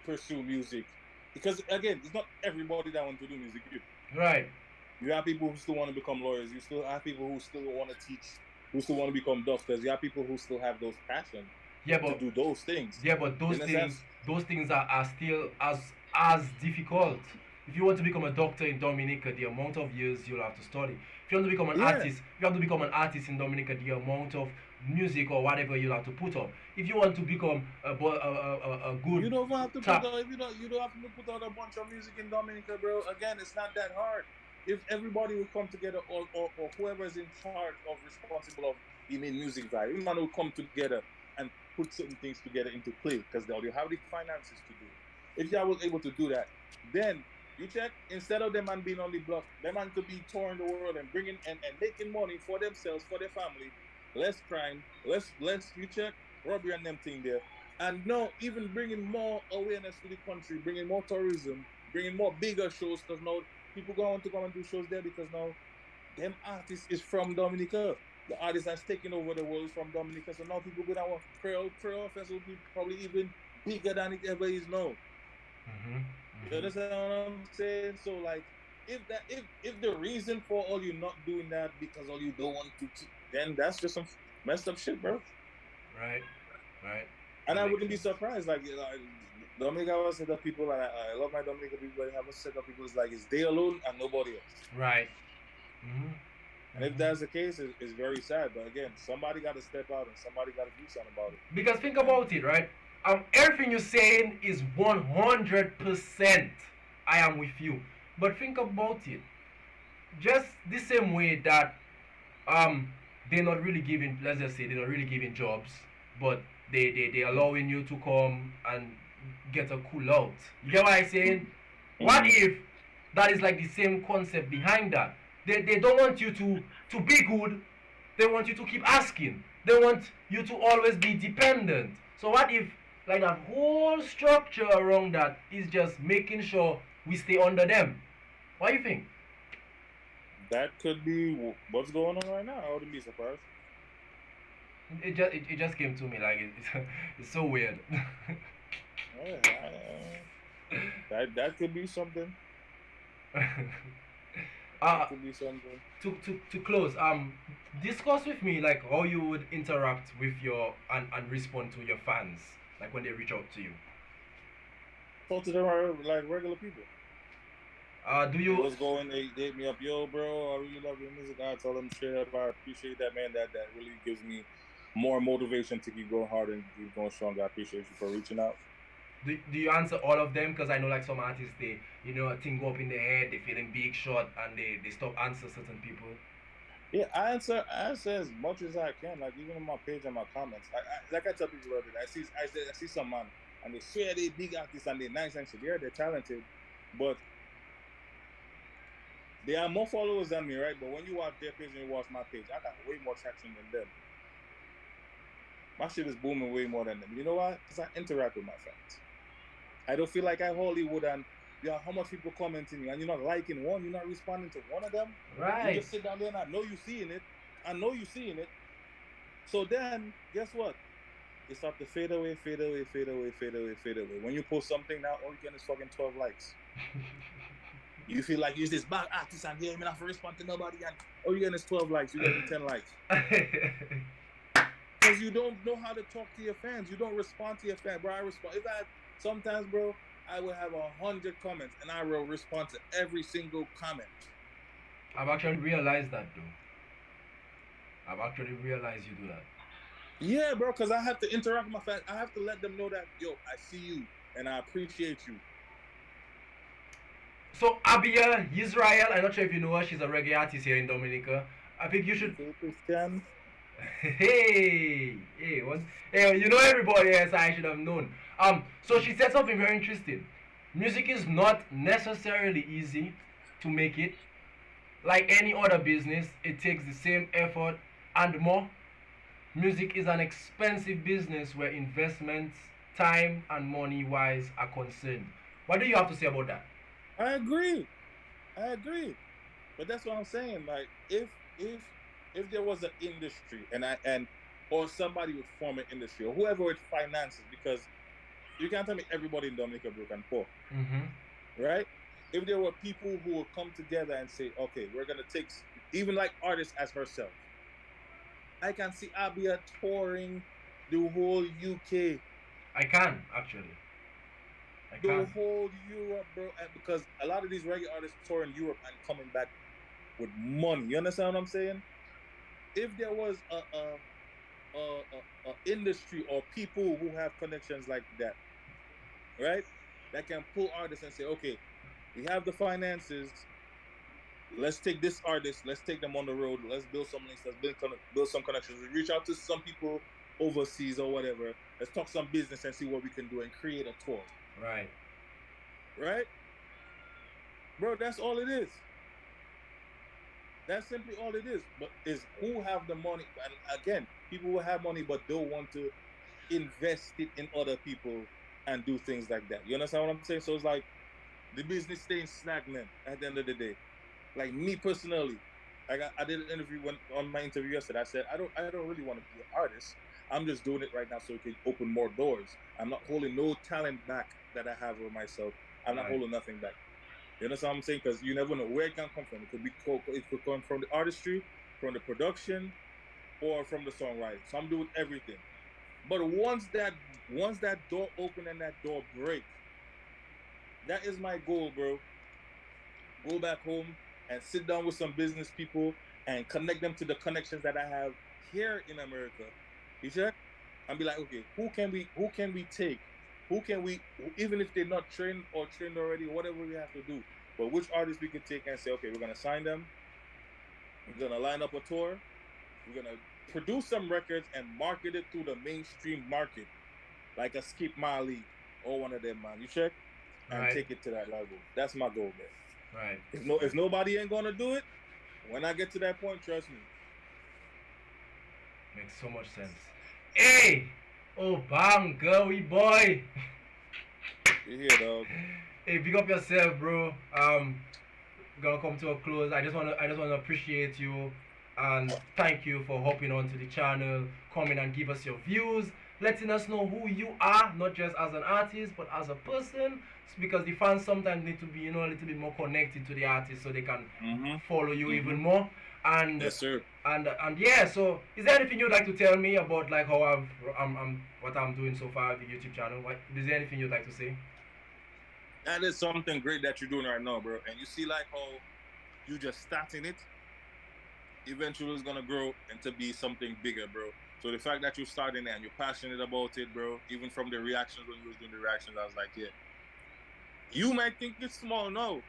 S5: pursue music. Because again, it's not everybody that wants to do music.
S1: Right.
S5: You have people who still want to become lawyers. You still have people who still want to teach, who still want to become doctors. You have people who still have those passions to do those things.
S1: Yeah, but those things are still as difficult. If you want to become a doctor in Dominica, the amount of years you'll have to study. If you want to become an
S4: Yeah.
S1: artist, if you want to become an artist in Dominica, the amount of music or whatever you'll have to put up. If you want to become a good
S4: You don't have to
S1: tap,
S4: put out, if you don't have to put out a bunch of music in Dominica, bro. Again, it's not that hard. If everybody would come together, or whoever is in charge of responsible of you mean music vibe, everyone will come together and put certain things together into play because they'll have the finances to do it. If y'all was able to do that, then you check instead of them man being on the block, them man could be touring the world and bringing and making money for themselves, for their family, less crime, less you check robbery and them thing there. And no, even bringing more awareness to the country, bringing more tourism, bringing more bigger shows because now people go on to come and do shows there because now them artists is from Dominica. The artist that's taking over the world is from Dominica. So now people go down with Creole Festival will be probably even bigger than it ever is now.
S1: hmm
S4: You understand what I'm saying? So like if the reason for all you not doing that because all you don't want to then that's just some messed up shit, bro.
S1: right, right.
S4: And
S1: That
S4: I
S1: makes
S4: wouldn't be
S1: sense.
S4: surprised. Like Dominica was a set of people, and I love my Dominica people. They have a set of people. It's like it's they alone and nobody else.
S1: Right. hmm
S4: And if that's the case, it's very sad. But again, somebody got to step out and somebody got to do something about it.
S1: Because think
S4: And
S1: about it, right? Everything you're saying is 100%. I am with you. But think about it. Just the same way that um they're not really giving, let's just say they're not really giving jobs, but they allowing you to come and get a cool out. You get what I'm saying? What
S4: Mhm.
S1: if that is like the same concept behind that? They don't want you to be good. They want you to keep asking. They want you to always be dependent. So what if like that whole structure around that is just making sure we stay under them? What do you think?
S4: that could be what's going on right now. I wouldn't be surprised.
S1: It just came to me like it's so weird.
S4: Yeah, that could be something. That
S1: uh
S4: could be something.
S1: to close, discuss with me like how you would interact with your and respond to your fans like when they reach out to you.
S4: Talk to them like regular people.
S1: Do
S4: It
S1: you
S4: was going. They hit me up, yo, bro. I really love your music. I tell them straight up, I appreciate that, man. That really gives me more motivation to keep going hard and keep going strong. I appreciate you for reaching out.
S1: do you answer all of them? Because I know like some artists, they, you know, a thing go up in their head, they feeling big shot and they stop answer certain people.
S4: Yeah, I answer as much as I can. Like even on my page and my comments. Like I tell people every day. I see some man and they swear they big artists and they're nice and shit. Yeah, they're talented, but they have more followers than me, right? But when you watch their page and you watch my page, I got way more traction than them. My shit is booming way more than them. You know why? Because I interact with my fans. I don't feel like I Hollywood and yeah, how much people commenting you and you're not liking one, you're not responding to one of them. You
S1: Right.
S4: just sit down there and I know you seeing it. I know you seeing it. So then, guess what? It start to fade away, fade away, fade away, fade away, fade away. When you post something now, all you get is fucking 12 likes. You feel like you're this bad artist and yeah, I'm not respond to nobody and all you get is 12 likes, you getting 10 likes. Because you don't know how to talk to your fans. You don't respond to your fans, bro. I respond. If I sometimes, bro, I will have 100 comments and I will respond to every single comment.
S1: I've actually realized that though. I've actually realized you do that.
S4: Yeah, bro, because I have to interact with my fans. I have to let them know that, yo, I see you and I appreciate you.
S1: So Abia Israel, I'm not sure if you know her, she's a reggae artist here in Dominica. I think you
S4: You
S1: should.
S4: feel Christian?
S1: Hey, what? Hey, you know everybody else I should have known. So she said something very interesting. Music is not necessarily easy to make it. Like any other business, it takes the same effort and more. Music is an expensive business where investments, time, and money wise are concerned. What do you have to say about that?
S4: I agree. I agree. But that's what I'm saying. Like if there was an industry and or somebody would form an industry or whoever would finance it, because you can't tell me everybody in Dominica broke and poor,
S1: Mm-hmm.
S4: right? If there were people who would come together and say, okay, we're gonna take even like artists as herself. I can see Abia touring the whole UK.
S1: I can actually. I
S4: The
S1: can't.
S4: whole Europe, bro, and because a lot of these reggae artists tour in Europe and coming back with money. You understand what I'm saying? If there was a industry or people who have connections like that, right, that can pull artists and say, okay, we have the finances. Let's take this artist. Let's take them on the road. Let's build some links. Let's build some connections. We reach out to some people overseas or whatever. Let's talk some business and see what we can do and create a tour.
S1: Right.
S4: Right, bro? That's all it is. That's simply all it is. But is who have the money? And again, people who have money but don't want to invest it in other people and do things like that. You understand what I'm saying? So it's like the business staying stagnant at the end of the day. Like me personally, I did an interview on my interview yesterday. I said I don't really want to be an artist. I'm just doing it right now so it can open more doors. I'm not holding no talent back that I have for myself. I'm not
S1: Right.
S4: holding nothing back. You understand what I'm saying? Because you never know where it can come from. It could come from the artistry, from the production, or from the songwriting. So I'm doing everything. But once that door open and that door break, that is my goal, bro. Go back home and sit down with some business people and connect them to the connections that I have here in America. You check? And be like, okay, who can we take? Who can we, even if they're not trained or trained already, whatever we have to do. But which artists we can take and say, okay, we're gonna sign them, we're gonna line up a tour, we're gonna produce some records and market it through the mainstream market, like a Skip Marley or one of them, man. You check? And
S1: Right.
S4: take it to that level. That's my goal, bro.
S1: Right.
S4: If nobody ain't gonna do it, when I get to that point, trust me.
S1: Makes so much sense. Hey! Oh, bang, girly boy!
S4: You hear, dog?
S1: Hey, big up yourself, bro. Gonna come to a close. I just wanna appreciate you and thank you for hopping onto the channel, coming and give us your views, letting us know who you are, not just as an artist but as a person. Because the fans sometimes need to be, a little bit more connected to the artist so they can follow you even more. And
S4: Yes, sir.
S1: and yeah. So, is there anything you'd like to tell me about like how I'm what I'm doing so far with the YouTube channel? Is there anything you'd like to say?
S4: That is something great that you're doing right now, bro. And you see, like how you just starting it, eventually it's gonna grow into be something bigger, bro. So the fact that you're starting it and you're passionate about it, bro, even from the reactions when you was doing the reactions, I was like, yeah. You might think it's small now,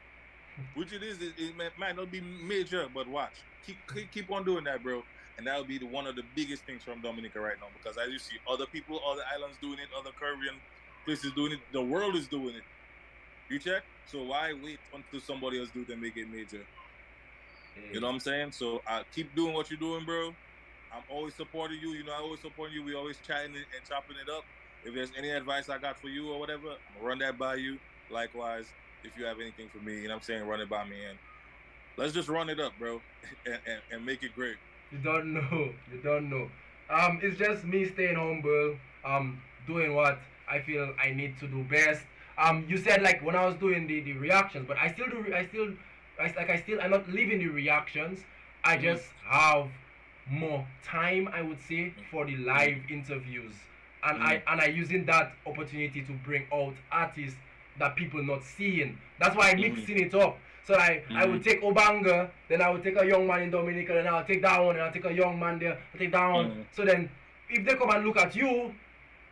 S4: which it is. It might not be major, but watch. Keep on doing that, bro. And that'll be one of the biggest things from Dominica right now. Because as you see, other people, other islands doing it, other Caribbean places doing it, the world is doing it. You check? So why wait until somebody else do it and make it major? You know what I'm saying? So keep doing what you're doing, bro. I'm always supporting you. You know, I always support you. We always chatting and chopping it up. If there's any advice I got for you or whatever, I'm gonna run that by you. Likewise, if you have anything for me, you know what I'm saying, run it by me. And let's just run it up, bro, and make it great.
S1: You don't know. You don't know. It's just me staying humble. Doing what I feel I need to do best. You said like when I was doing the reactions, but I still do. I'm not leaving the reactions. I just have more time, I would say, for the live interviews, and I using that opportunity to bring out artists that people not seeing. That's why I'm mixing it up. So I would take Obanga, then I would take a young man in Dominica, then I'll take that one, and I'll take a young man there, I'll take that one. So then, if they come and look at you,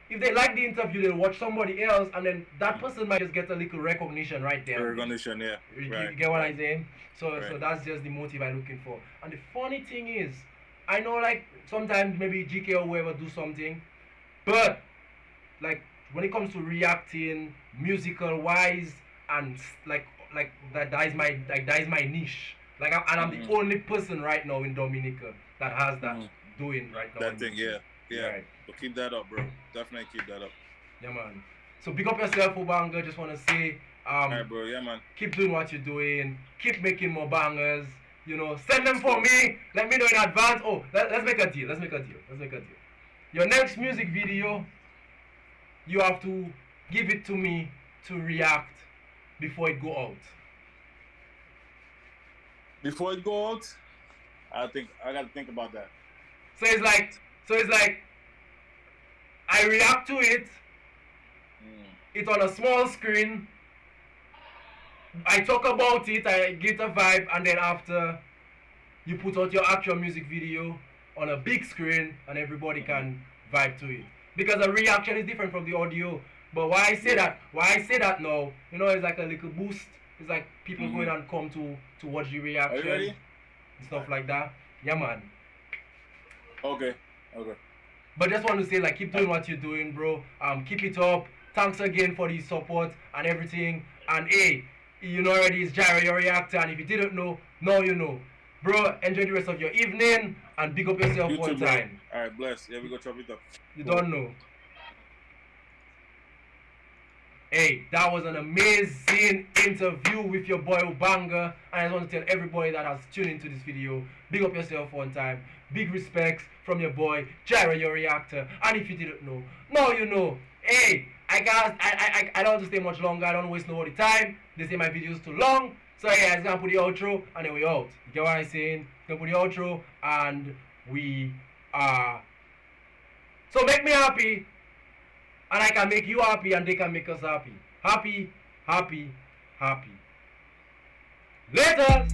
S1: if they like the interview, they'll watch somebody else, and then that person might just get a little recognition right there.
S4: Recognition, yeah.
S1: You
S4: Right.
S1: get what I'm saying? So
S4: Right.
S1: so that's just the motive I'm looking for. And the funny thing is, I know like sometimes maybe GK or whoever do something, but like when it comes to reacting, musical wise, and like that is my niche. Like I'm the only person right now in Dominica that has that doing right now.
S4: That thing, yeah.
S1: Right.
S4: So keep that up, bro. Definitely keep that up.
S1: Yeah, man. So big up yourself, Obanga. Just wanna say,
S4: Alright, bro. Yeah, man.
S1: keep doing what you're doing. Keep making more bangers. Send them for me. Let me know in advance. Oh, let's make a deal. Let's make a deal. Your next music video, you have to give it to me to react before it go out.
S4: Before it go out, I gotta think about that.
S1: So it's like I react to it. it on a small screen. I talk about it, I get a vibe, and then after you put out your actual music video on a big screen and everybody can vibe to it. Because the reaction is different from the audio. But why I say that now, you know, it's like a little boost. It's like people going and come to watch the reaction.
S4: Are you ready?
S1: And stuff like that. Yeah, man.
S4: Okay.
S1: But just want to say, like, keep doing what you're doing, bro. Keep it up. Thanks again for the support and everything. And hey, you know already it's JIREHYR, your reactor. And if you didn't know, now you know. Bro, enjoy the rest of your evening and big up yourself
S4: You
S1: one
S4: too, bro.
S1: time.
S4: Alright, bless. Yeah, we go chop it up.
S1: You don't know. Hey, that was an amazing interview with your boy Ubanga. And I just want to tell everybody that has tuned into this video, big up yourself one time. Big respects from your boy JIREHYR, your reactor. And if you didn't know, now you know. Hey, I don't want to stay much longer. I don't waste nobody time. They say my videos too long. So yeah, I'm gonna put the outro and then we out. You get what I'm saying? Gonna put the outro and we are. So make me happy, and I can make you happy, and they can make us happy. Happy, happy, happy. Later.